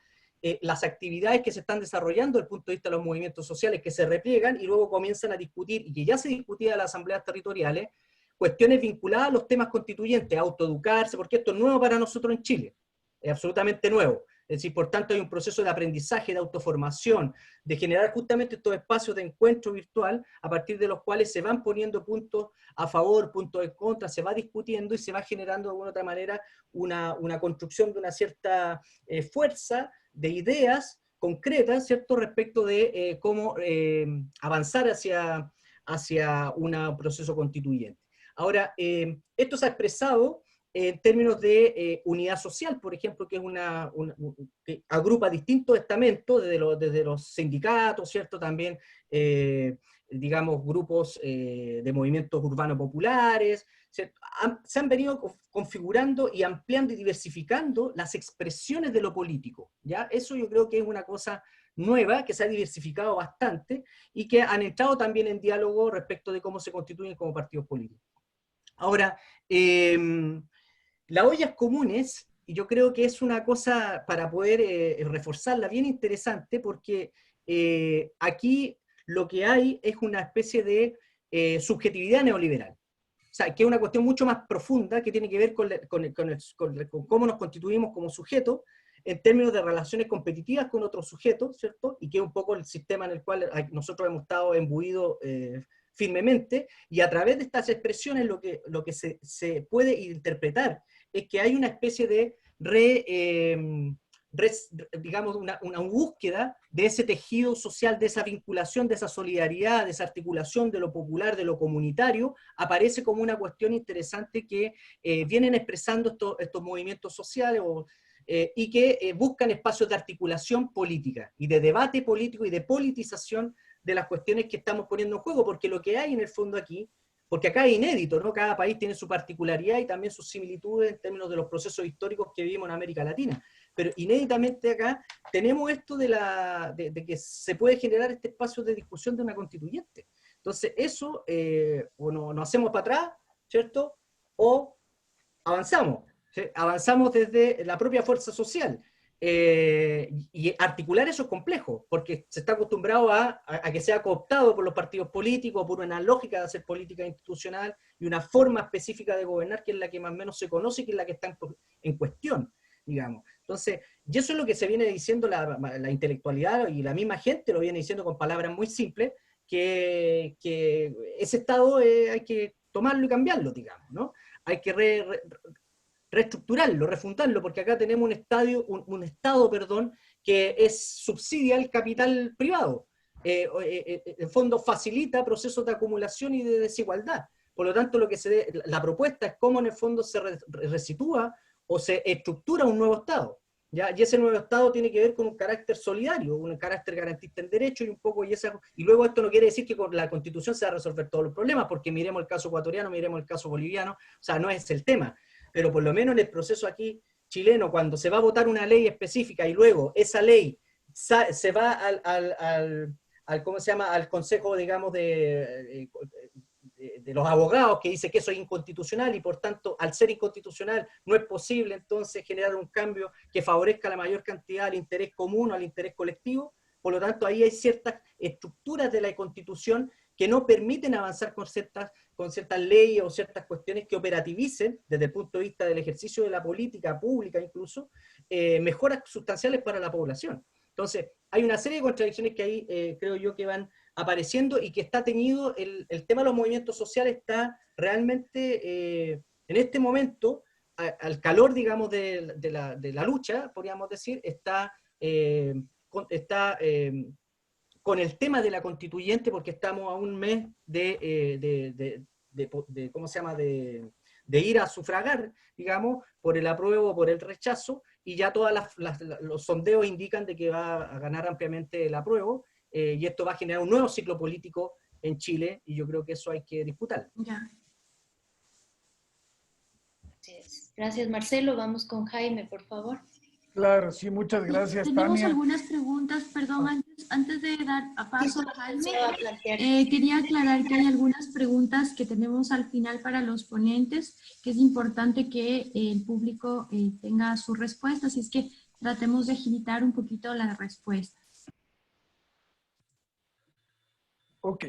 las actividades que se están desarrollando desde el punto de vista de los movimientos sociales, que se repliegan y luego comienzan a discutir, y que ya se discutía en las asambleas territoriales, cuestiones vinculadas a los temas constituyentes, autoeducarse, porque esto es nuevo para nosotros en Chile, es absolutamente nuevo. Es decir, por tanto hay un proceso de aprendizaje, de autoformación, de generar justamente estos espacios de encuentro virtual a partir de los cuales se van poniendo puntos a favor, puntos en contra, se va discutiendo y se va generando de alguna otra manera una construcción de una cierta fuerza de ideas concretas, ¿cierto?, respecto de cómo avanzar hacia un proceso constituyente. Ahora, esto se ha expresado en términos de unidad social, por ejemplo, que es que agrupa distintos estamentos, desde los sindicatos, ¿cierto?, también, digamos, grupos de movimientos urbanos populares, se han venido configurando y ampliando y diversificando las expresiones de lo político, ¿ya? Eso yo creo que es una cosa nueva, que se ha diversificado bastante, y que han entrado también en diálogo respecto de cómo se constituyen como partidos políticos. Ahora, las ollas comunes, y yo creo que es una cosa para poder reforzarla bien interesante, porque aquí lo que hay es una especie de subjetividad neoliberal. O sea, que es una cuestión mucho más profunda que tiene que ver con cómo nos constituimos como sujetos en términos de relaciones competitivas con otros sujetos, ¿cierto? Y que es un poco el sistema en el cual nosotros hemos estado imbuidos firmemente, y a través de estas expresiones lo que se puede interpretar es que hay una especie de digamos, una búsqueda de ese tejido social, de esa vinculación, de esa solidaridad, de esa articulación de lo popular, de lo comunitario, aparece como una cuestión interesante que vienen expresando estos movimientos sociales y que buscan espacios de articulación política y de debate político y de politización de las cuestiones que estamos poniendo en juego, porque lo que hay en el fondo aquí, porque acá es inédito, ¿no? Cada país tiene su particularidad y también sus similitudes en términos de los procesos históricos que vivimos en América Latina, pero inéditamente acá tenemos esto de que se puede generar este espacio de discusión de una constituyente. Entonces eso, o nos hacemos para atrás, ¿cierto? O avanzamos, ¿sí? Avanzamos desde la propia fuerza social. y articular eso es complejo, porque se está acostumbrado a que sea cooptado por los partidos políticos, por una lógica de hacer política institucional y una forma específica de gobernar, que es la que más o menos se conoce y que es la que está en cuestión, digamos. Entonces, y eso es lo que se viene diciendo la intelectualidad, y la misma gente lo viene diciendo con palabras muy simples, que ese Estado hay que tomarlo y cambiarlo, digamos, ¿no? Hay que reestructurarlo, refundarlo, porque acá tenemos un Estado, que subsidia el capital privado. En fondo facilita procesos de acumulación y de desigualdad. Por lo tanto, la propuesta es cómo en el fondo se resitúa o se estructura un nuevo Estado. ¿Ya? Y ese nuevo Estado tiene que ver con un carácter solidario, un carácter garantista en derecho, y luego esto no quiere decir que con la Constitución se va a resolver todos los problemas, porque miremos el caso ecuatoriano, miremos el caso boliviano, o sea, no es el tema. Pero por lo menos en el proceso aquí chileno, cuando se va a votar una ley específica y luego esa ley se va ¿cómo se llama?, al consejo, digamos, de los abogados, que dice que eso es inconstitucional y por tanto, al ser inconstitucional, no es posible entonces generar un cambio que favorezca la mayor cantidad al interés común o al interés colectivo. Por lo tanto, ahí hay ciertas estructuras de la Constitución que no permiten avanzar con ciertas leyes o ciertas cuestiones que operativicen, desde el punto de vista del ejercicio de la política pública incluso, mejoras sustanciales para la población. Entonces, hay una serie de contradicciones que ahí creo yo que van apareciendo y que está teñido, el tema de los movimientos sociales está realmente en este momento, al calor, digamos, de la lucha, podríamos decir, está con el tema de la constituyente, porque estamos a un mes ¿cómo se llama?, de ir a sufragar, digamos, por el apruebo o por el rechazo, y ya todos los sondeos indican de que va a ganar ampliamente el apruebo, y esto va a generar un nuevo ciclo político en Chile, y yo creo que eso hay que disputar. Ya. Gracias, Marcelo. Vamos con Jaime, por favor. Claro, sí, muchas gracias, Tenemos Tania. algunas preguntas, perdón, antes de dar paso a Jaime, Se va a plantear. quería aclarar que hay algunas preguntas que tenemos al final para los ponentes, que es importante que el público tenga sus respuestas, así es que tratemos de agilitar un poquito las respuestas. Ok.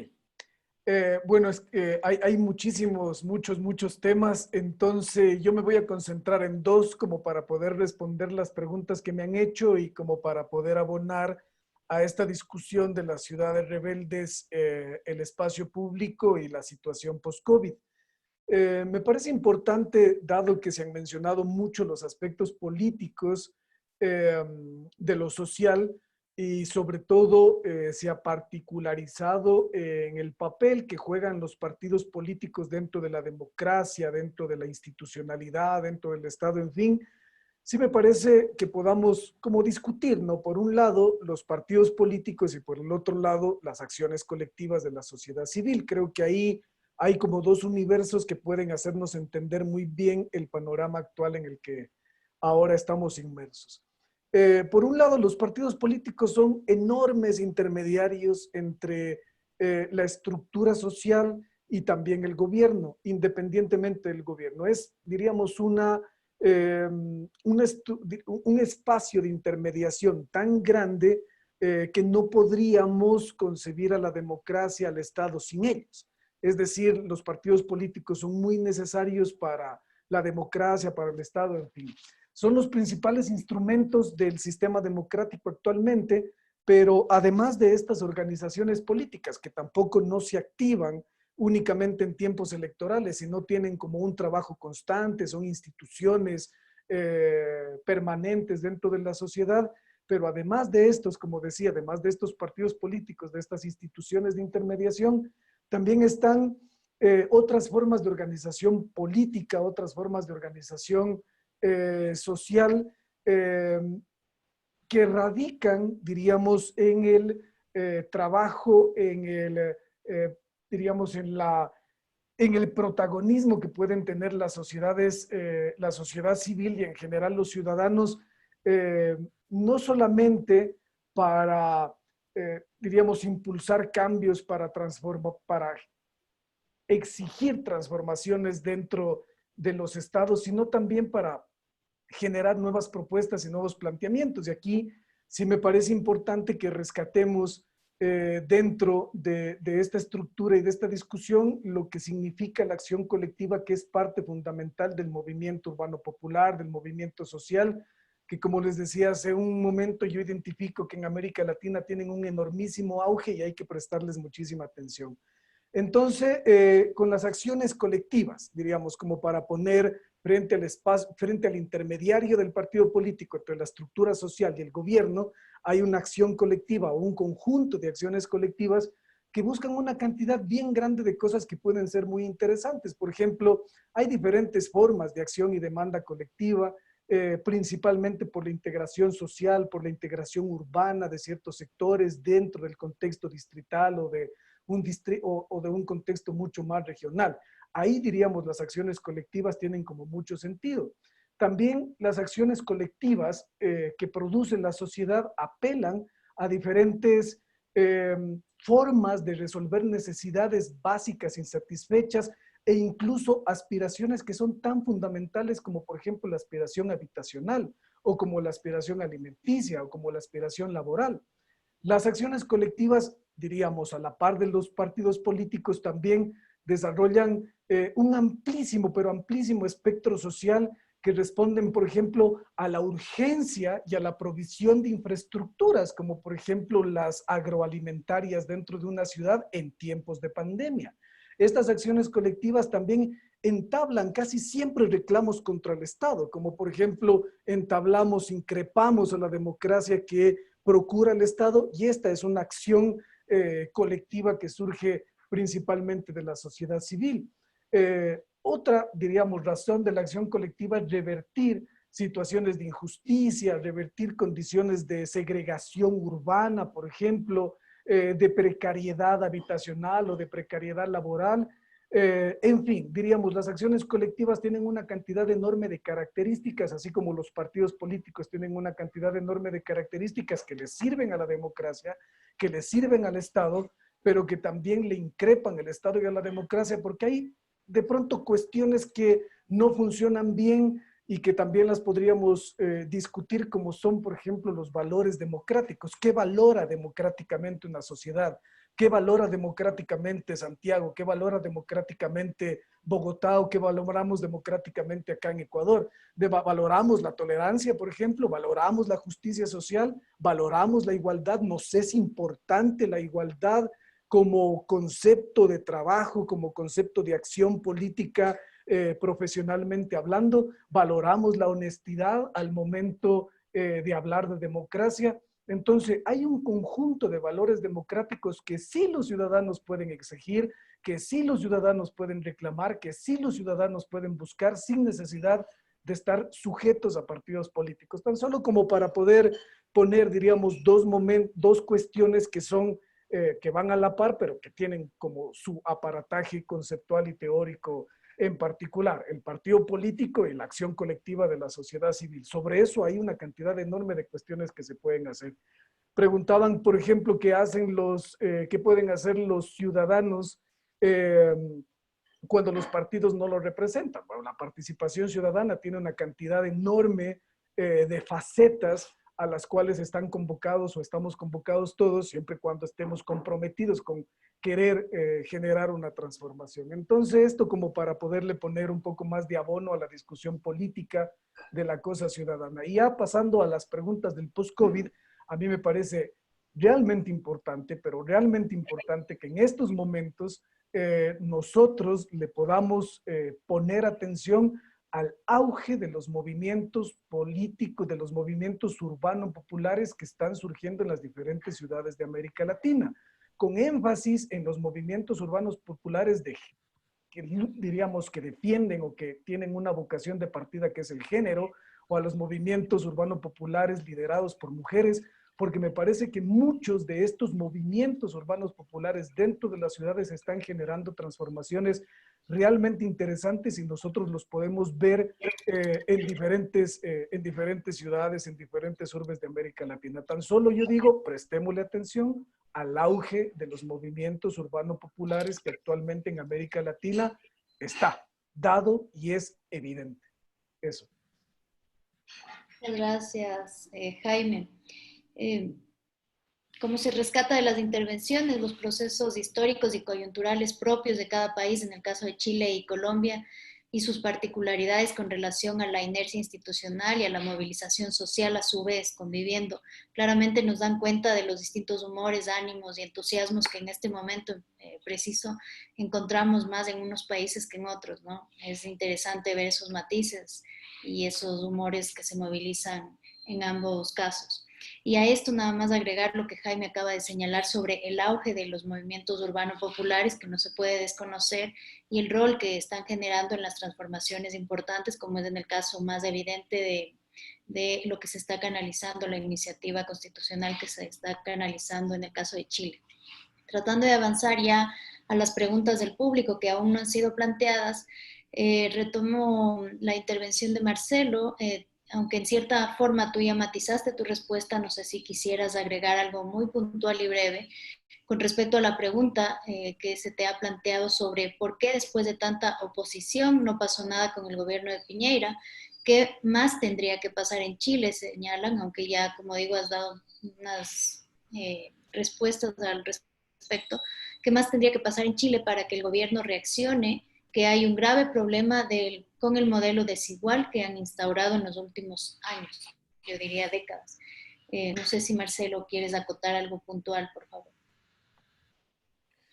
Bueno, es que hay muchos temas, entonces yo me voy a concentrar en dos como para poder responder las preguntas que me han hecho y como para poder abonar a esta discusión de las ciudades rebeldes, el espacio público y la situación post-COVID. Me parece importante, dado que se han mencionado mucho los aspectos políticos de lo social, y sobre todo se ha particularizado en el papel que juegan los partidos políticos dentro de la democracia, dentro de la institucionalidad, dentro del Estado, en fin. Sí me parece que podamos como discutir, ¿no? Por un lado, los partidos políticos y por el otro lado, las acciones colectivas de la sociedad civil. Creo que ahí hay como dos universos que pueden hacernos entender muy bien el panorama actual en el que ahora estamos inmersos. Por un lado, los partidos políticos son enormes intermediarios entre la estructura social y también el gobierno, independientemente del gobierno. Es, diríamos, un espacio de intermediación tan grande que no podríamos concebir a la democracia, al Estado sin ellos. Es decir, los partidos políticos son muy necesarios para la democracia, para el Estado, en fin. Son los principales instrumentos del sistema democrático actualmente, pero además de estas organizaciones políticas que tampoco no se activan únicamente en tiempos electorales, sino tienen como un trabajo constante, son instituciones permanentes dentro de la sociedad, pero además de estos, como decía, además de estos partidos políticos, de estas instituciones de intermediación, también están otras formas de organización política, otras formas de organización social que radican, diríamos, en el trabajo, diríamos, en el protagonismo que pueden tener las sociedades, la sociedad civil y en general los ciudadanos, no solamente para, diríamos, impulsar cambios, para exigir transformaciones dentro de los estados, sino también para generar nuevas propuestas y nuevos planteamientos. Y aquí sí me parece importante que rescatemos dentro de esta estructura y de esta discusión lo que significa la acción colectiva, que es parte fundamental del movimiento urbano popular, del movimiento social, que como les decía hace un momento, yo identifico que en América Latina tienen un enormísimo auge y hay que prestarles muchísima atención. Entonces, con las acciones colectivas, diríamos, como para poner frente al espacio, frente al intermediario del partido político entre la estructura social y el gobierno, hay una acción colectiva o un conjunto de acciones colectivas que buscan una cantidad bien grande de cosas que pueden ser muy interesantes. Por ejemplo, hay diferentes formas de acción y demanda colectiva, principalmente por la integración social, por la integración urbana de ciertos sectores dentro del contexto distrital o de un contexto mucho más regional. Ahí diríamos las acciones colectivas tienen como mucho sentido. También las acciones colectivas que producen la sociedad apelan a diferentes formas de resolver necesidades básicas insatisfechas e incluso aspiraciones que son tan fundamentales como por ejemplo la aspiración habitacional o como la aspiración alimenticia o como la aspiración laboral. Las acciones colectivas, diríamos, a la par de los partidos políticos también desarrollan un amplísimo, pero amplísimo espectro social que responden, por ejemplo, a la urgencia y a la provisión de infraestructuras, como por ejemplo las agroalimentarias dentro de una ciudad en tiempos de pandemia. Estas acciones colectivas también entablan casi siempre reclamos contra el Estado, como por ejemplo increpamos a la democracia que procura el Estado, y esta es una acción colectiva que surge principalmente de la sociedad civil. Otra, diríamos, razón de la acción colectiva es revertir situaciones de injusticia, revertir condiciones de segregación urbana, por ejemplo, de precariedad habitacional o de precariedad laboral. En fin, diríamos, las acciones colectivas tienen una cantidad enorme de características, así como los partidos políticos tienen una cantidad enorme de características que les sirven a la democracia, que les sirven al Estado, pero que también le increpan al Estado y a la democracia, porque hay de pronto cuestiones que no funcionan bien y que también las podríamos discutir, como son, por ejemplo, los valores democráticos. ¿Qué valora democráticamente una sociedad? ¿Qué valora democráticamente Santiago? ¿Qué valora democráticamente Bogotá? ¿O qué valoramos democráticamente acá en Ecuador? ¿Valoramos la tolerancia, por ejemplo? ¿Valoramos la justicia social? ¿Valoramos la igualdad? ¿Nos es importante la igualdad como concepto de trabajo, como concepto de acción política, profesionalmente hablando? ¿Valoramos la honestidad al momento de hablar de democracia? Entonces, hay un conjunto de valores democráticos que sí los ciudadanos pueden exigir, que sí los ciudadanos pueden reclamar, que sí los ciudadanos pueden buscar sin necesidad de estar sujetos a partidos políticos. Tan solo como para poder poner, diríamos, dos cuestiones que son que van a la par, pero que tienen como su aparataje conceptual y teórico en particular, el partido político y la acción colectiva de la sociedad civil. Sobre eso hay una cantidad enorme de cuestiones que se pueden hacer. Preguntaban, por ejemplo, qué pueden hacer los ciudadanos cuando los partidos no los representan. Bueno, la participación ciudadana tiene una cantidad enorme de facetas a las cuales están convocados o estamos convocados todos, siempre y cuando estemos comprometidos con querer generar una transformación. Entonces, esto como para poderle poner un poco más de abono a la discusión política de la cosa ciudadana. Y ya pasando a las preguntas del post-COVID, a mí me parece realmente importante, pero realmente importante que en estos momentos nosotros le podamos poner atención al auge de los movimientos políticos, de los movimientos urbanos populares que están surgiendo en las diferentes ciudades de América Latina, con énfasis en los movimientos urbanos populares que diríamos que defienden o que tienen una vocación de partida que es el género, o a los movimientos urbanos populares liderados por mujeres, porque me parece que muchos de estos movimientos urbanos populares dentro de las ciudades están generando transformaciones realmente interesantes y nosotros los podemos ver en diferentes ciudades, en diferentes urbes de América Latina. Tan solo yo digo, prestémosle atención al auge de los movimientos urbanos populares que actualmente en América Latina está dado y es evidente. Eso. Muchas gracias, Jaime. Cómo se rescata de las intervenciones los procesos históricos y coyunturales propios de cada país, en el caso de Chile y Colombia, y sus particularidades con relación a la inercia institucional y a la movilización social a su vez, conviviendo. Claramente nos dan cuenta de los distintos humores, ánimos y entusiasmos que en este momento preciso encontramos más en unos países que en otros, ¿no? Es interesante ver esos matices y esos humores que se movilizan en ambos casos. Y a esto nada más agregar lo que Jaime acaba de señalar sobre el auge de los movimientos urbanos populares, que no se puede desconocer, y el rol que están generando en las transformaciones importantes, como es en el caso más evidente de lo que se está canalizando, la iniciativa constitucional que se está canalizando en el caso de Chile. Tratando de avanzar ya a las preguntas del público que aún no han sido planteadas, retomo la intervención de Marcelo, aunque en cierta forma tú ya matizaste tu respuesta, no sé si quisieras agregar algo muy puntual y breve con respecto a la pregunta que se te ha planteado sobre por qué después de tanta oposición no pasó nada con el gobierno de Piñera. ¿Qué más tendría que pasar en Chile? Señalan, aunque ya, como digo, has dado unas respuestas al respecto. ¿Qué más tendría que pasar en Chile para que el gobierno reaccione? Que hay un grave problema con el modelo desigual que han instaurado en los últimos años, yo diría décadas. No sé si Marcelo quieres acotar algo puntual, por favor.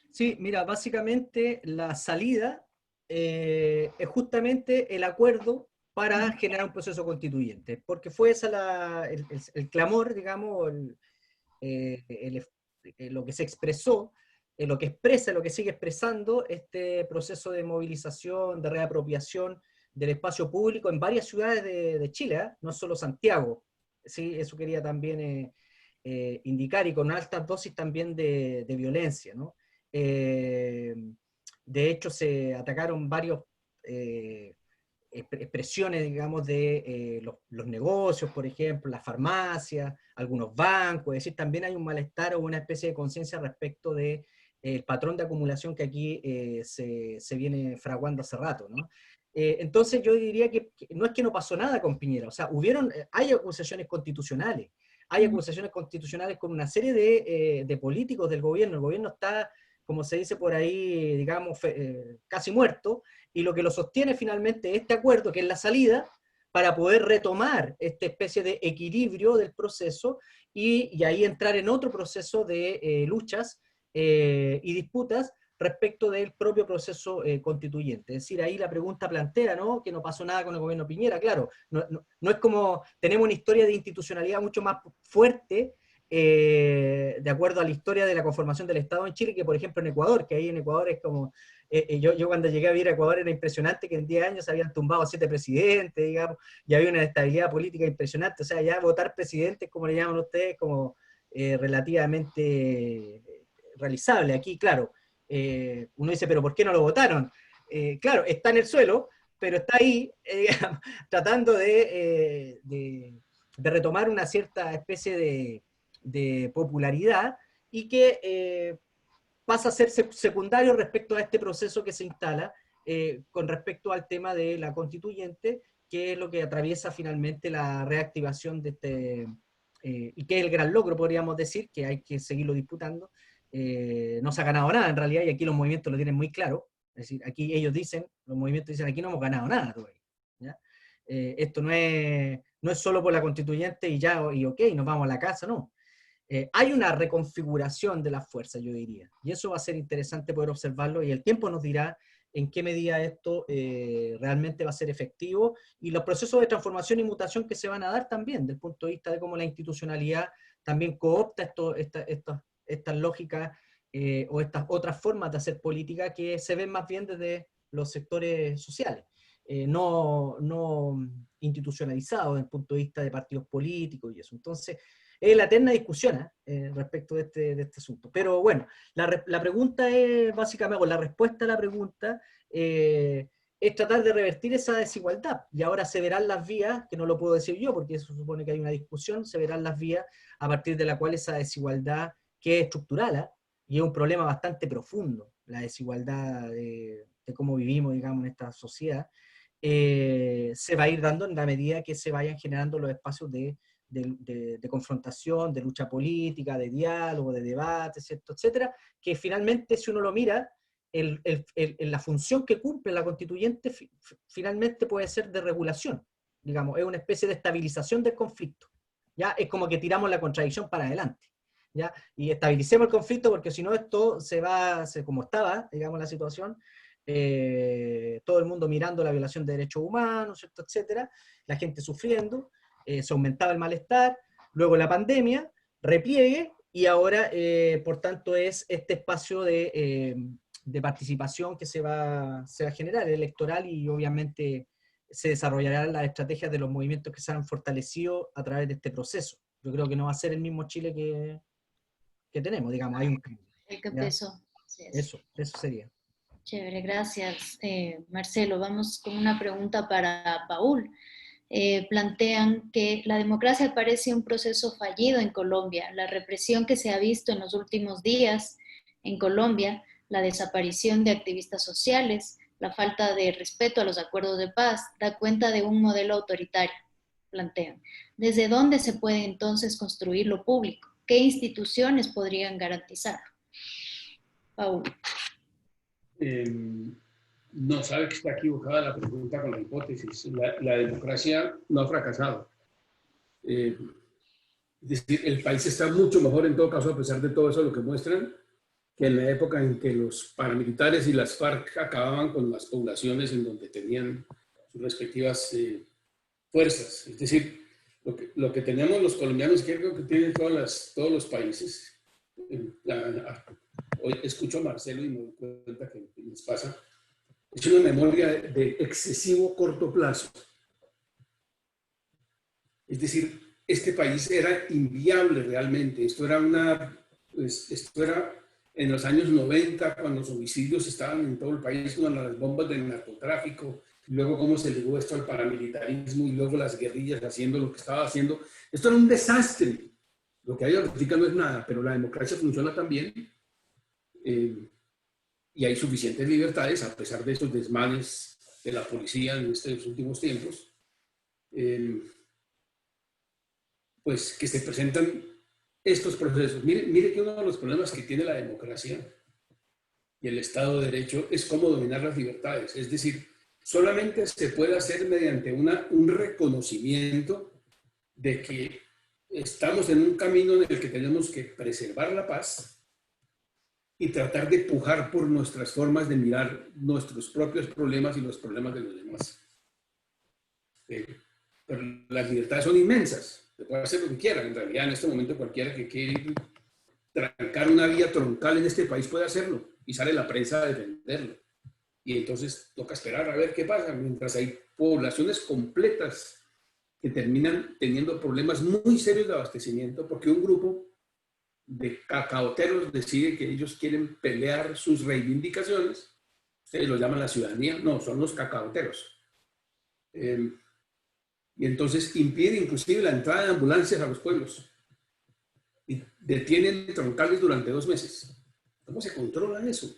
Sí, mira, básicamente la salida es justamente el acuerdo para generar un proceso constituyente, porque fue esa el clamor, digamos, lo que se expresó, lo que expresa, lo que sigue expresando este proceso de movilización, de reapropiación del espacio público en varias ciudades de Chile, ¿eh? No solo Santiago, ¿sí? Eso quería también indicar, y con altas dosis también de violencia, ¿no? De hecho, se atacaron varios expresiones, digamos, de los negocios, por ejemplo, las farmacias, algunos bancos, es decir, también hay un malestar o una especie de conciencia respecto de el patrón de acumulación que aquí se viene fraguando hace rato, ¿no? Entonces yo diría que no es que no pasó nada con Piñera, o sea, hay acusaciones constitucionales, hay acusaciones constitucionales con una serie de políticos del gobierno. El gobierno está, como se dice por ahí, digamos, casi muerto, y lo que lo sostiene finalmente este acuerdo, que es la salida, para poder retomar esta especie de equilibrio del proceso y ahí entrar en otro proceso de luchas y disputas respecto del propio proceso constituyente. Es decir, ahí la pregunta plantea, ¿no?, que no pasó nada con el gobierno Piñera. Claro, no es como, tenemos una historia de institucionalidad mucho más fuerte, de acuerdo a la historia de la conformación del Estado en Chile, que por ejemplo en Ecuador, que ahí en Ecuador es como, yo cuando llegué a vivir a Ecuador era impresionante que en 10 años se habían tumbado 7 presidentes, digamos, y había una estabilidad política impresionante. O sea, ya votar presidente, como le llaman ustedes, como relativamente realizable. Aquí, claro, uno dice, pero ¿por qué no lo votaron? Claro, está en el suelo, pero está ahí tratando de retomar una cierta especie de popularidad y que pasa a ser secundario respecto a este proceso que se instala con respecto al tema de la constituyente, que es lo que atraviesa finalmente la reactivación de este, y que es el gran logro, podríamos decir, que hay que seguirlo disputando. No se ha ganado nada en realidad, y aquí los movimientos lo tienen muy claro. Es decir, aquí ellos dicen, los movimientos dicen, aquí no hemos ganado nada todavía, ¿ya? Esto no es solo por la constituyente y ya, y ok, nos vamos a la casa, no. Hay una reconfiguración de las fuerzas, yo diría, y eso va a ser interesante poder observarlo, y el tiempo nos dirá en qué medida esto realmente va a ser efectivo, y los procesos de transformación y mutación que se van a dar también, desde el punto de vista de cómo la institucionalidad también coopta estas lógicas o estas otras formas de hacer política que se ven más bien desde los sectores sociales, no institucionalizados desde el punto de vista de partidos políticos y eso. Entonces, es la eterna discusión respecto de este asunto. Pero bueno, la pregunta es básicamente, o la respuesta a la pregunta es tratar de revertir esa desigualdad. Y ahora se verán las vías, que no lo puedo decir yo porque eso supone que hay una discusión, se verán las vías a partir de la cual esa desigualdad, que es estructural, y es un problema bastante profundo, la desigualdad de cómo vivimos, digamos, en esta sociedad, se va a ir dando en la medida que se vayan generando los espacios de confrontación, de lucha política, de diálogo, de debate, ¿cierto? Etcétera, que finalmente, si uno lo mira, la función que cumple la constituyente finalmente puede ser de regulación, digamos, es una especie de estabilización del conflicto, ¿ya? Es como que tiramos la contradicción para adelante, ¿ya? Y estabilicemos el conflicto porque si no esto como estaba, digamos, la situación, todo el mundo mirando la violación de derechos humanos, ¿cierto? Etcétera, la gente sufriendo, se aumentaba el malestar, luego la pandemia, repliegue, y ahora, por tanto, es este espacio de participación que se va a generar, electoral, y obviamente se desarrollarán las estrategias de los movimientos que se han fortalecido a través de este proceso. Yo creo que no va a ser el mismo Chile que tenemos, digamos, hay un cambio. El que empezó. Así es. Eso sería. Chévere, gracias. Marcelo, vamos con una pregunta para Paul. Plantean que la democracia parece un proceso fallido en Colombia. La represión que se ha visto en los últimos días en Colombia, la desaparición de activistas sociales, la falta de respeto a los acuerdos de paz, da cuenta de un modelo autoritario, plantean. ¿Desde dónde se puede entonces construir lo público? ¿Qué instituciones podrían garantizarlo? Paul. No, sabe que está equivocada la pregunta con la hipótesis. La democracia no ha fracasado. Es decir, el país está mucho mejor en todo caso, a pesar de todo eso lo que muestran, que en la época en que los paramilitares y las FARC acababan con las poblaciones en donde tenían sus respectivas fuerzas. Es decir, lo que tenemos los colombianos, que creo que tienen todos los países. Hoy escucho a Marcelo y me doy cuenta que les pasa. Es una memoria de excesivo corto plazo. Es decir, este país era inviable realmente. Esto era en los años 90, cuando los homicidios estaban en todo el país, con las bombas del narcotráfico, y luego cómo se ligó esto al paramilitarismo, y luego las guerrillas haciendo lo que estaba haciendo. Esto era un desastre. Lo que hay ahorita no es nada, pero la democracia funciona también. Y hay suficientes libertades, a pesar de estos desmanes de la policía en estos últimos tiempos, pues que se presentan estos procesos. Mire que uno de los problemas que tiene la democracia y el Estado de Derecho es cómo dominar las libertades. Es decir, solamente se puede hacer mediante un reconocimiento de que estamos en un camino en el que tenemos que preservar la paz y tratar de pujar por nuestras formas de mirar nuestros propios problemas y los problemas de los demás. Pero las libertades son inmensas. Se puede hacer lo que quiera. En realidad, en este momento, cualquiera que quiera trancar una vía troncal en este país puede hacerlo. Y sale la prensa a defenderlo. Y entonces toca esperar a ver qué pasa. Mientras hay poblaciones completas que terminan teniendo problemas muy serios de abastecimiento porque un grupo de cacaoteros decide que ellos quieren pelear sus reivindicaciones. Ustedes lo llaman la ciudadanía. No, son los cacaoteros. Y entonces impide inclusive la entrada de ambulancias a los pueblos. Y detienen troncales durante 2 meses. ¿Cómo se controla eso?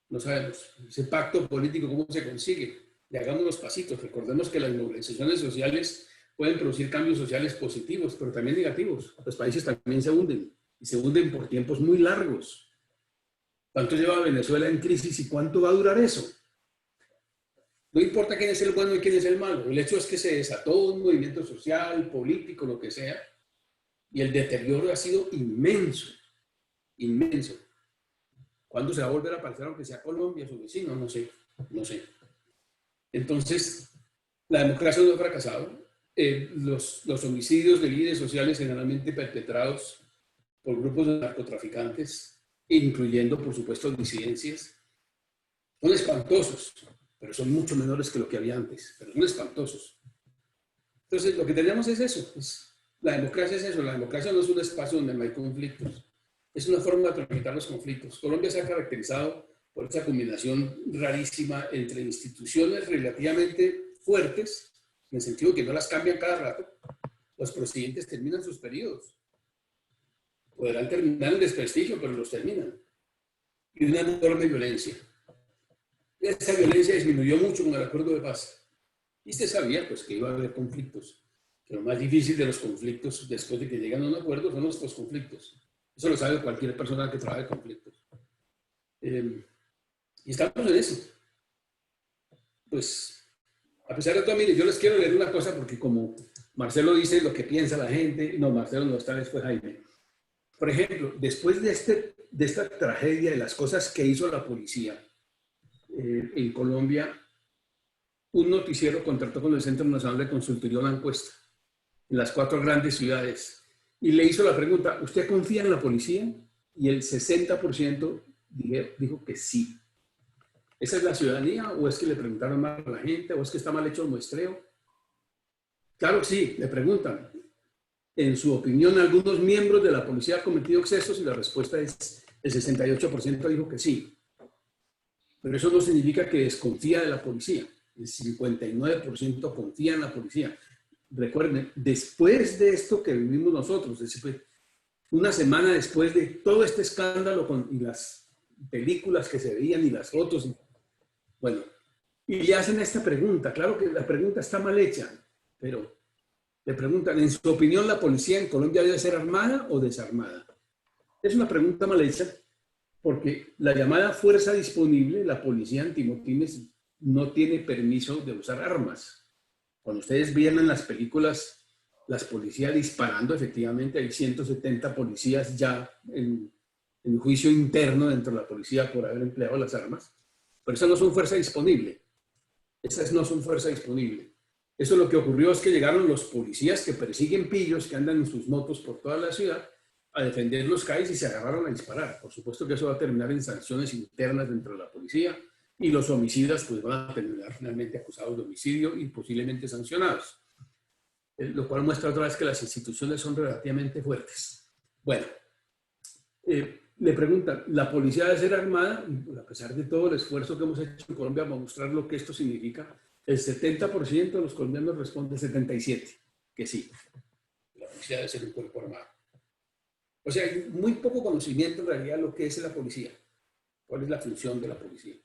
No sabemos. Ese pacto político, ¿cómo se consigue? Y hagamos los pasitos. Recordemos que las movilizaciones sociales pueden producir cambios sociales positivos, pero también negativos. Los países también se hunden. Y se hunden por tiempos muy largos. ¿Cuánto lleva Venezuela en crisis y cuánto va a durar eso? No importa quién es el bueno y quién es el malo. El hecho es que se desató un movimiento social, político, lo que sea, y el deterioro ha sido inmenso. Inmenso. ¿Cuándo se va a volver a aparecer, aunque sea Colombia, su vecino? No sé. Entonces, la democracia no ha fracasado. Los homicidios de líderes sociales generalmente perpetrados por grupos de narcotraficantes, incluyendo, por supuesto, disidencias, son espantosos, pero son mucho menores que lo que había antes, pero son espantosos. Entonces, lo que tenemos es eso. La democracia es eso. La democracia no es un espacio donde no hay conflictos. Es una forma de tramitar los conflictos. Colombia se ha caracterizado por esa combinación rarísima entre instituciones relativamente fuertes, en el sentido de que no las cambian cada rato. Los presidentes terminan sus periodos. Podrán terminar en desprestigio, pero los terminan. Y una enorme violencia. Esa violencia disminuyó mucho con el acuerdo de paz. Y usted sabía pues, que iba a haber conflictos. Que lo más difícil de los conflictos, después de que llegan a un acuerdo, son los posconflictos. Eso lo sabe cualquier persona que trabaje conflictos. Y estamos en eso. Pues, a pesar de todo, mire, yo les quiero leer una cosa porque como Marcelo dice lo que piensa la gente, no, Marcelo no, esta vez fue Jaime. Por ejemplo, después de esta tragedia y las cosas que hizo la policía en Colombia, un noticiero contrató con el Centro Nacional de Consultoría una encuesta en las 4 grandes ciudades y le hizo la pregunta, ¿usted confía en la policía? Y el 60% dijo que sí. ¿Esa es la ciudadanía o es que le preguntaron mal a la gente o es que está mal hecho el muestreo? Claro que sí, le preguntan. En su opinión, ¿algunos miembros de la policía han cometido excesos? Y la respuesta es, el 68% dijo que sí. Pero eso no significa que desconfía de la policía. El 59% confía en la policía. Recuerden, después de esto que vivimos nosotros, una semana después de todo este escándalo y las películas que se veían y las fotos, bueno, y le hacen esta pregunta. Claro que la pregunta está mal hecha, pero le preguntan, en su opinión, ¿la policía en Colombia debe ser armada o desarmada? Es una pregunta mal hecha porque la llamada fuerza disponible, la policía antimotines, no tiene permiso de usar armas. Cuando ustedes vieron en las películas las policías disparando, efectivamente hay 170 policías ya en juicio interno dentro de la policía por haber empleado las armas, pero esas no son fuerza disponible. Esas no son fuerza disponible. Eso lo que ocurrió es que llegaron los policías que persiguen pillos, que andan en sus motos por toda la ciudad, a defender los CAIs y se agarraron a disparar. Por supuesto que eso va a terminar en sanciones internas dentro de la policía y los homicidas pues van a terminar finalmente acusados de homicidio y posiblemente sancionados. Lo cual muestra otra vez que las instituciones son relativamente fuertes. Bueno, le preguntan, ¿la policía debe ser armada? Y a pesar de todo el esfuerzo que hemos hecho en Colombia para mostrar lo que esto significa, el 70% de los colombianos responde 77%, que sí. La policía debe ser un cuerpo armado. O sea, hay muy poco conocimiento en realidad de lo que es la policía. ¿Cuál es la función de la policía?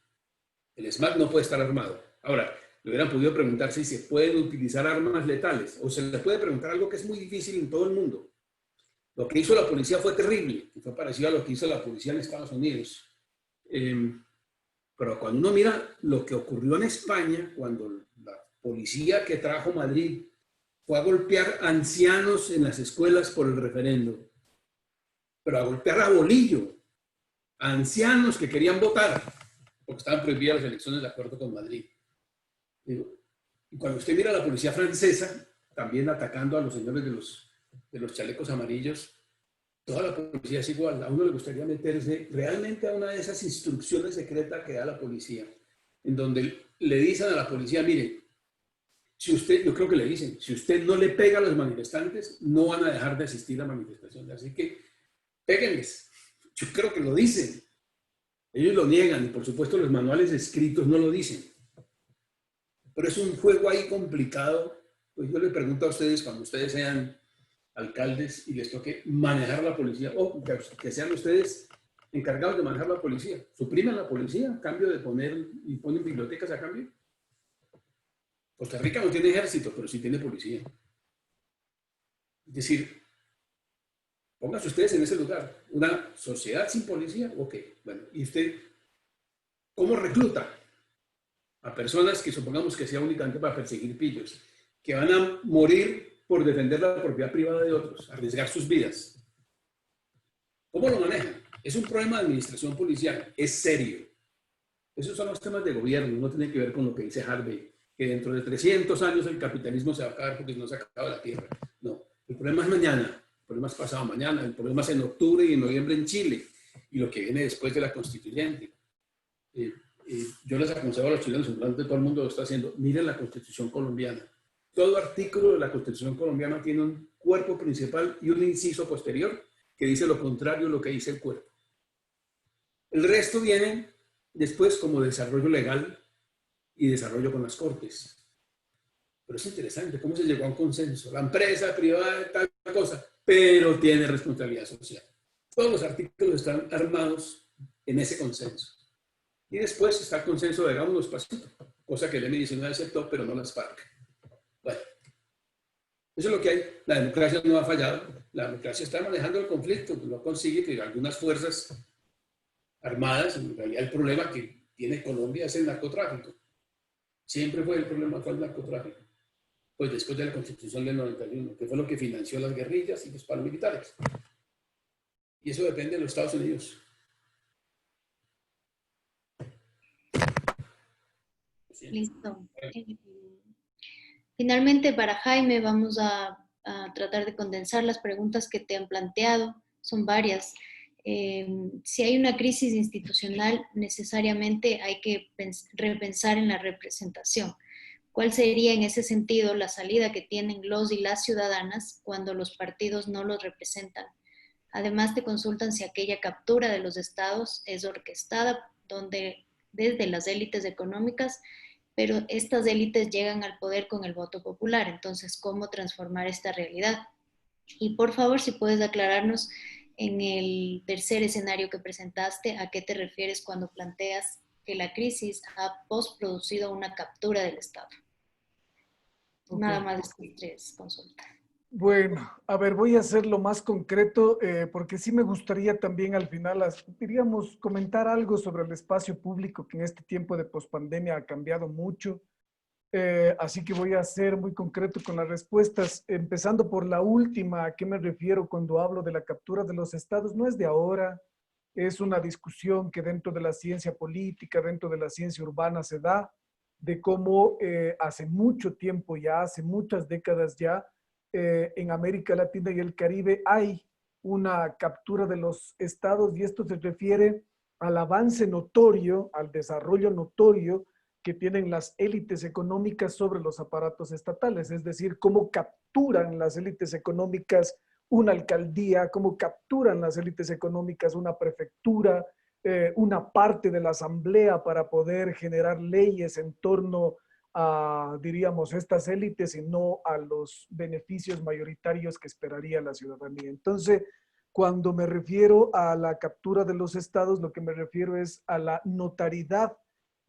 El SMAT no puede estar armado. Ahora, le hubieran podido preguntar si se pueden utilizar armas letales, o se le puede preguntar algo que es muy difícil en todo el mundo. Lo que hizo la policía fue terrible, y fue parecido a lo que hizo la policía en Estados Unidos. Pero cuando uno mira lo que ocurrió en España, cuando la policía que trajo Madrid fue a golpear ancianos en las escuelas por el referéndum, pero a golpear a bolillo, a ancianos que querían votar, porque estaban prohibidas las elecciones de acuerdo con Madrid. Y cuando usted mira a la policía francesa, también atacando a los señores de los chalecos amarillos, toda la policía es igual. A uno le gustaría meterse realmente a una de esas instrucciones secretas que da la policía, en donde le dicen a la policía, mire, si usted, yo creo que le dicen, si usted no le pega a los manifestantes, no van a dejar de asistir a manifestaciones. Así que, péguenles. Yo creo que lo dicen. Ellos lo niegan y por supuesto los manuales escritos no lo dicen. Pero es un juego ahí complicado. Pues yo le pregunto a ustedes, cuando ustedes sean alcaldes y les toque manejar la policía, o que sean ustedes encargados de manejar la policía, ¿suprimen la policía a cambio de ponen bibliotecas a cambio? Costa Rica no tiene ejército, pero sí tiene policía. Es decir, pónganse ustedes en ese lugar. ¿Una sociedad sin policía? Ok, bueno, ¿y usted cómo recluta a personas que supongamos que sea únicamente para perseguir pillos, que van a morir por defender la propiedad privada de otros, arriesgar sus vidas? ¿Cómo lo manejan? Es un problema de administración policial, es serio. Esos son los temas de gobierno, no tiene que ver con lo que dice Harvey, que dentro de 300 años el capitalismo se va a acabar porque no se acaba la tierra. No, el problema es mañana, el problema es pasado mañana, el problema es en octubre y en noviembre en Chile, y lo que viene después de la constituyente. Yo les aconsejo a los chilenos, seguramente todo el mundo lo está haciendo, miren la Constitución colombiana. Todo artículo de la Constitución colombiana tiene un cuerpo principal y un inciso posterior que dice lo contrario de lo que dice el cuerpo. El resto viene después como desarrollo legal y desarrollo con las cortes. Pero es interesante cómo se llegó a un consenso. La empresa privada, tal cosa, pero tiene responsabilidad social. Todos los artículos están armados en ese consenso. Y después está el consenso de hagámoslo despacito, cosa que el M-19 aceptó, pero no las FARC. Eso es lo que hay. La democracia no ha fallado. La democracia está manejando el conflicto, no consigue que algunas fuerzas armadas, en realidad el problema que tiene Colombia es el narcotráfico. Siempre fue el problema con el narcotráfico. Pues después de la Constitución del 91, que fue lo que financió las guerrillas y los paramilitares. Y eso depende de los Estados Unidos. Listo. Finalmente, para Jaime, vamos a tratar de condensar las preguntas que te han planteado. Son varias. Si hay una crisis institucional, necesariamente hay que repensar en la representación. ¿Cuál sería en ese sentido la salida que tienen los y las ciudadanas cuando los partidos no los representan? Además, te consultan si aquella captura de los estados es orquestada desde las élites económicas, pero estas élites llegan al poder con el voto popular. Entonces, ¿cómo transformar esta realidad? Y por favor, si puedes aclararnos en el tercer escenario que presentaste, ¿a qué te refieres cuando planteas que la crisis ha postproducido una captura del Estado? Okay. Nada más de estas tres consultas. Bueno, a ver, voy a hacerlo más concreto porque sí me gustaría también al final, diríamos, comentar algo sobre el espacio público que en este tiempo de pospandemia ha cambiado mucho. Así que voy a ser muy concreto con las respuestas, empezando por la última. ¿A qué me refiero cuando hablo de la captura de los estados? No es de ahora, es una discusión que dentro de la ciencia política, dentro de la ciencia urbana se da, de cómo hace mucho tiempo ya, hace muchas décadas ya, en América Latina y el Caribe hay una captura de los estados, y esto se refiere al avance notorio, al desarrollo notorio que tienen las élites económicas sobre los aparatos estatales, es decir, cómo capturan las élites económicas una alcaldía, cómo capturan las élites económicas una prefectura, una parte de la asamblea para poder generar leyes en torno a, diríamos, estas élites y no a los beneficios mayoritarios que esperaría la ciudadanía. Entonces, cuando me refiero a la captura de los estados, lo que me refiero es a la notariedad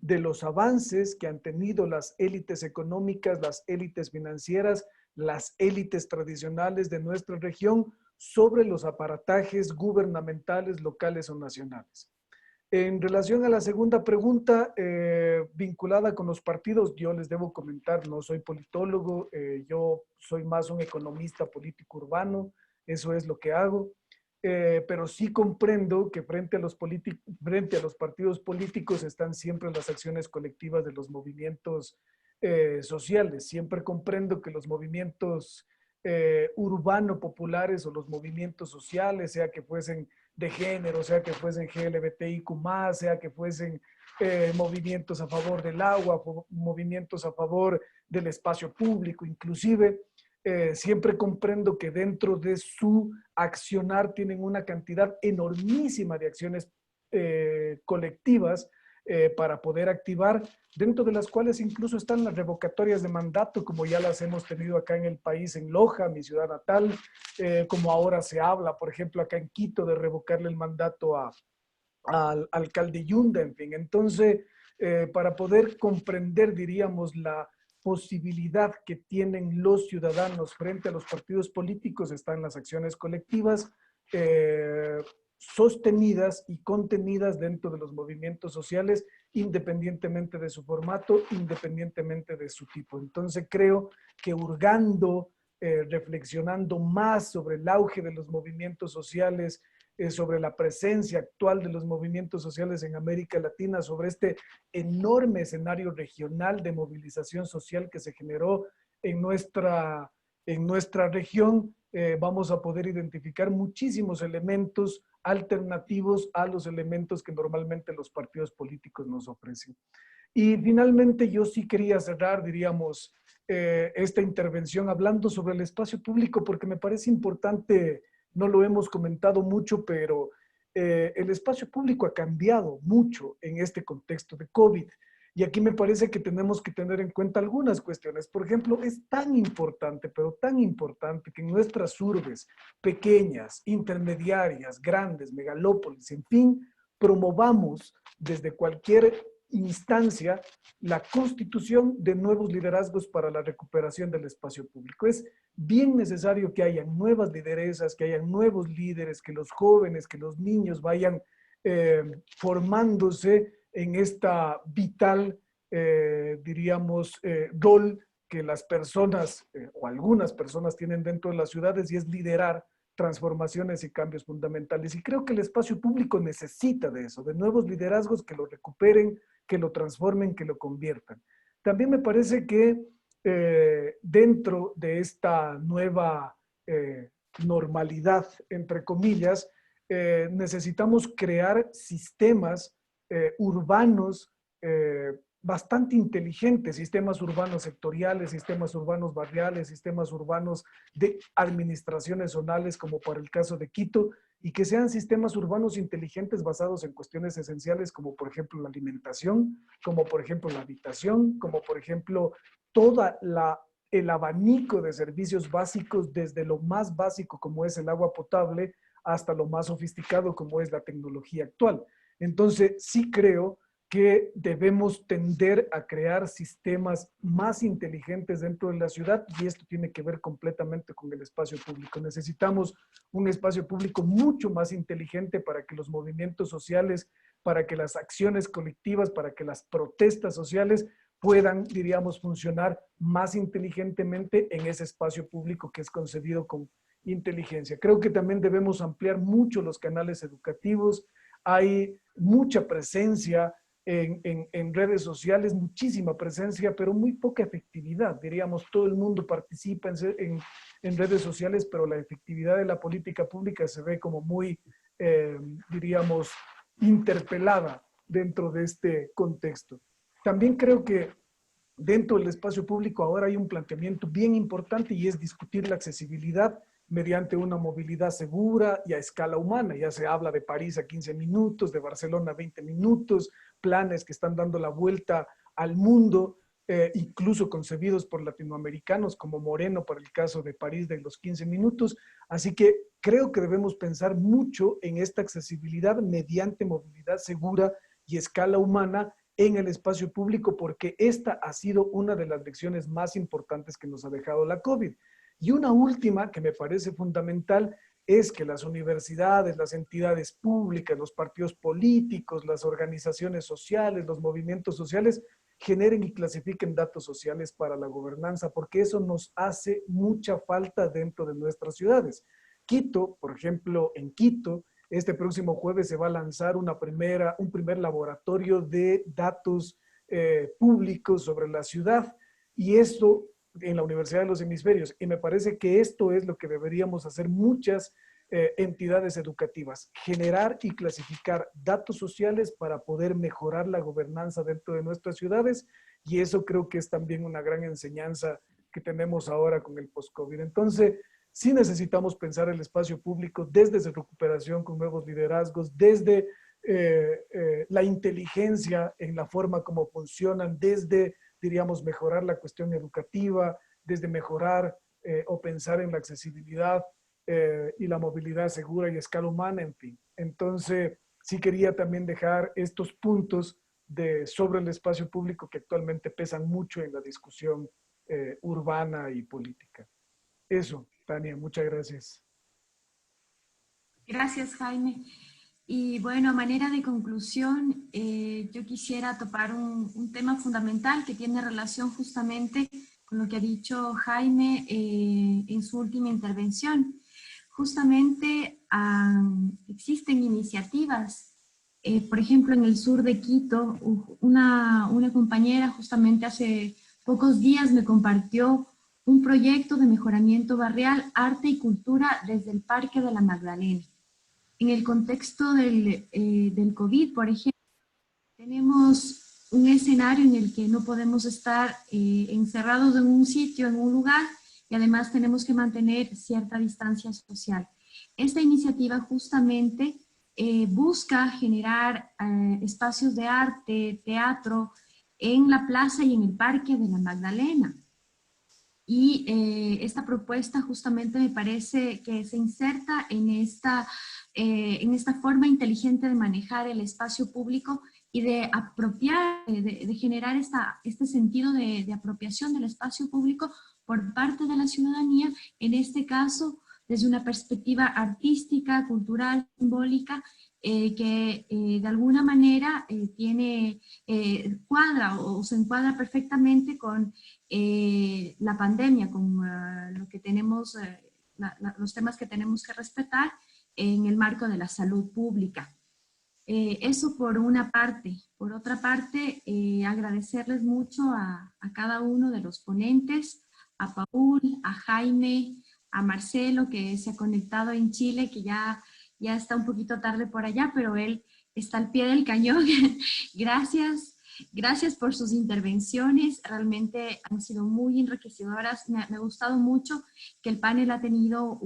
de los avances que han tenido las élites económicas, las élites financieras, las élites tradicionales de nuestra región sobre los aparatajes gubernamentales, locales o nacionales. En relación a la segunda pregunta, vinculada con los partidos, yo les debo comentar, no soy politólogo, yo soy más un economista político urbano, eso es lo que hago. Pero sí comprendo que frente a los partidos políticos están siempre las acciones colectivas de los movimientos sociales. Siempre comprendo que los movimientos urbano-populares o los movimientos sociales, sea que fuesen de género, sea que fuesen LGBTIQ+, sea que fuesen movimientos a favor del agua, movimientos a favor del espacio público, inclusive, siempre comprendo que dentro de su accionar tienen una cantidad enormísima de acciones colectivas para poder activar, dentro de las cuales incluso están las revocatorias de mandato, como ya las hemos tenido acá en el país, en Loja, mi ciudad natal, como ahora se habla, por ejemplo, acá en Quito, de revocarle el mandato al alcalde Yunda, en fin. Entonces, para poder comprender, diríamos, la posibilidad que tienen los ciudadanos frente a los partidos políticos están las acciones colectivas sostenidas y contenidas dentro de los movimientos sociales, independientemente de su formato, independientemente de su tipo. Entonces creo que hurgando, reflexionando más sobre el auge de los movimientos sociales, sobre la presencia actual de los movimientos sociales en América Latina, sobre este enorme escenario regional de movilización social que se generó en nuestra región, vamos a poder identificar muchísimos elementos alternativos a los elementos que normalmente los partidos políticos nos ofrecen. Y finalmente yo sí quería cerrar, diríamos, esta intervención hablando sobre el espacio público, porque me parece importante. No lo hemos comentado mucho, pero el espacio público ha cambiado mucho en este contexto de COVID. Y aquí me parece que tenemos que tener en cuenta algunas cuestiones. Por ejemplo, es tan importante, pero tan importante, que en nuestras urbes pequeñas, intermediarias, grandes, megalópolis, en fin, promovamos desde cualquier instancia la constitución de nuevos liderazgos para la recuperación del espacio público. Es bien necesario que hayan nuevas lideresas, que hayan nuevos líderes, que los jóvenes, que los niños vayan formándose en esta vital, diríamos, rol que las personas o algunas personas tienen dentro de las ciudades, y es liderar transformaciones y cambios fundamentales. Y creo que el espacio público necesita de eso, de nuevos liderazgos que lo recuperen, que lo transformen, que lo conviertan. También me parece que dentro de esta nueva normalidad, entre comillas, necesitamos crear sistemas urbanos bastante inteligentes, sistemas urbanos sectoriales, sistemas urbanos barriales, sistemas urbanos de administraciones zonales, como para el caso de Quito, y que sean sistemas urbanos inteligentes basados en cuestiones esenciales como por ejemplo la alimentación, como por ejemplo la habitación, como por ejemplo toda el abanico de servicios básicos, desde lo más básico como es el agua potable hasta lo más sofisticado como es la tecnología actual. Entonces sí creo que debemos tender a crear sistemas más inteligentes dentro de la ciudad, y esto tiene que ver completamente con el espacio público. Necesitamos un espacio público mucho más inteligente para que los movimientos sociales, para que las acciones colectivas, para que las protestas sociales puedan, diríamos, funcionar más inteligentemente en ese espacio público que es concebido con inteligencia. Creo que también debemos ampliar mucho los canales educativos. Hay mucha presencia en redes sociales, muchísima presencia, pero muy poca efectividad. Diríamos, todo el mundo participa en redes sociales, pero la efectividad de la política pública se ve como muy, diríamos, interpelada dentro de este contexto. También creo que dentro del espacio público ahora hay un planteamiento bien importante, y es discutir la accesibilidad mediante una movilidad segura y a escala humana. Ya se habla de París a 15 minutos, de Barcelona a 20 minutos, planes que están dando la vuelta al mundo, incluso concebidos por latinoamericanos como Moreno para el caso de París de los 15 minutos. Así que creo que debemos pensar mucho en esta accesibilidad mediante movilidad segura y escala humana en el espacio público, porque esta ha sido una de las lecciones más importantes que nos ha dejado la COVID. Y una última que me parece fundamental es que las universidades, las entidades públicas, los partidos políticos, las organizaciones sociales, los movimientos sociales generen y clasifiquen datos sociales para la gobernanza, porque eso nos hace mucha falta dentro de nuestras ciudades. Quito, por ejemplo, en Quito, este próximo jueves se va a lanzar un primer laboratorio de datos públicos sobre la ciudad, y esto en la Universidad de los Hemisferios, y me parece que esto es lo que deberíamos hacer muchas entidades educativas, generar y clasificar datos sociales para poder mejorar la gobernanza dentro de nuestras ciudades, y eso creo que es también una gran enseñanza que tenemos ahora con el post-COVID. Entonces, sí necesitamos pensar el espacio público desde su recuperación con nuevos liderazgos, desde la inteligencia en la forma como funcionan, desde, diríamos, mejorar la cuestión educativa, desde mejorar o pensar en la accesibilidad y la movilidad segura y a escala humana, en fin. Entonces, sí quería también dejar estos puntos sobre el espacio público que actualmente pesan mucho en la discusión urbana y política. Eso, Tania, muchas gracias. Gracias, Jaime. Y bueno, a manera de conclusión, yo quisiera topar un tema fundamental que tiene relación justamente con lo que ha dicho Jaime en su última intervención. Justamente existen iniciativas, por ejemplo, en el sur de Quito, una compañera justamente hace pocos días me compartió un proyecto de mejoramiento barrial, arte y cultura desde el Parque de la Magdalena. En el contexto del COVID, por ejemplo, tenemos un escenario en el que no podemos estar encerrados en un sitio, en un lugar, y además tenemos que mantener cierta distancia social. Esta iniciativa justamente busca generar espacios de arte, teatro, en la plaza y en el Parque de la Magdalena. Y esta propuesta justamente me parece que se inserta en esta forma inteligente de manejar el espacio público y de apropiar, de generar este sentido de apropiación del espacio público por parte de la ciudadanía, en este caso desde una perspectiva artística, cultural, simbólica, que de alguna manera cuadra o se encuadra perfectamente con la pandemia, con lo que tenemos, los temas que tenemos que respetar en el marco de la salud pública. Eso por una parte. Por otra parte, agradecerles mucho a cada uno de los ponentes, a Paul, a Jaime, a Marcelo, que se ha conectado en Chile, que ya está un poquito tarde por allá, pero él está al pie del cañón. Gracias por sus intervenciones, realmente han sido muy enriquecedoras. Me ha gustado mucho que el panel ha tenido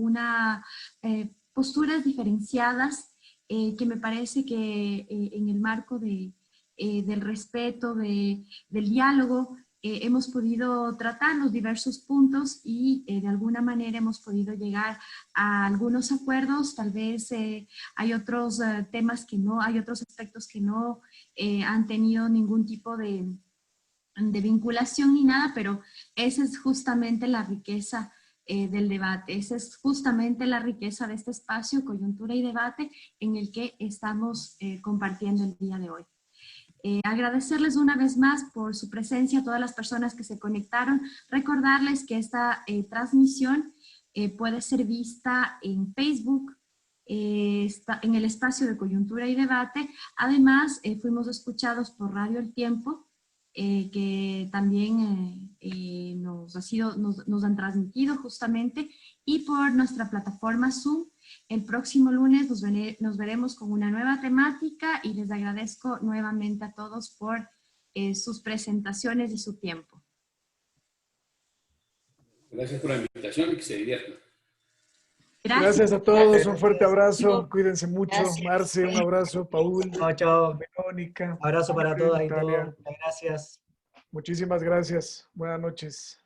posturas diferenciadas, que me parece que en el marco del respeto, del diálogo, hemos podido tratar los diversos puntos y de alguna manera hemos podido llegar a algunos acuerdos. Tal vez hay otros temas que no, hay otros aspectos que no han tenido ningún tipo de vinculación ni nada, pero esa es justamente la riqueza del debate. Esa es justamente la riqueza de este espacio, coyuntura y debate, en el que estamos compartiendo el día de hoy. Agradecerles una vez más por su presencia a todas las personas que se conectaron. Recordarles que esta transmisión puede ser vista en Facebook, está en el espacio de coyuntura y debate. Además, fuimos escuchados por Radio El Tiempo, que también nos han transmitido justamente, y por nuestra plataforma Zoom. El próximo lunes nos veremos con una nueva temática y les agradezco nuevamente a todos por sus presentaciones y su tiempo. Gracias por la invitación y que se diviertan. Gracias a todos, un fuerte abrazo, cuídense mucho. Gracias. Marce, un abrazo, Paul, Chao, chao. Verónica. Abrazo para todas y Natalia. todos. Muchas gracias. Muchísimas gracias, buenas noches.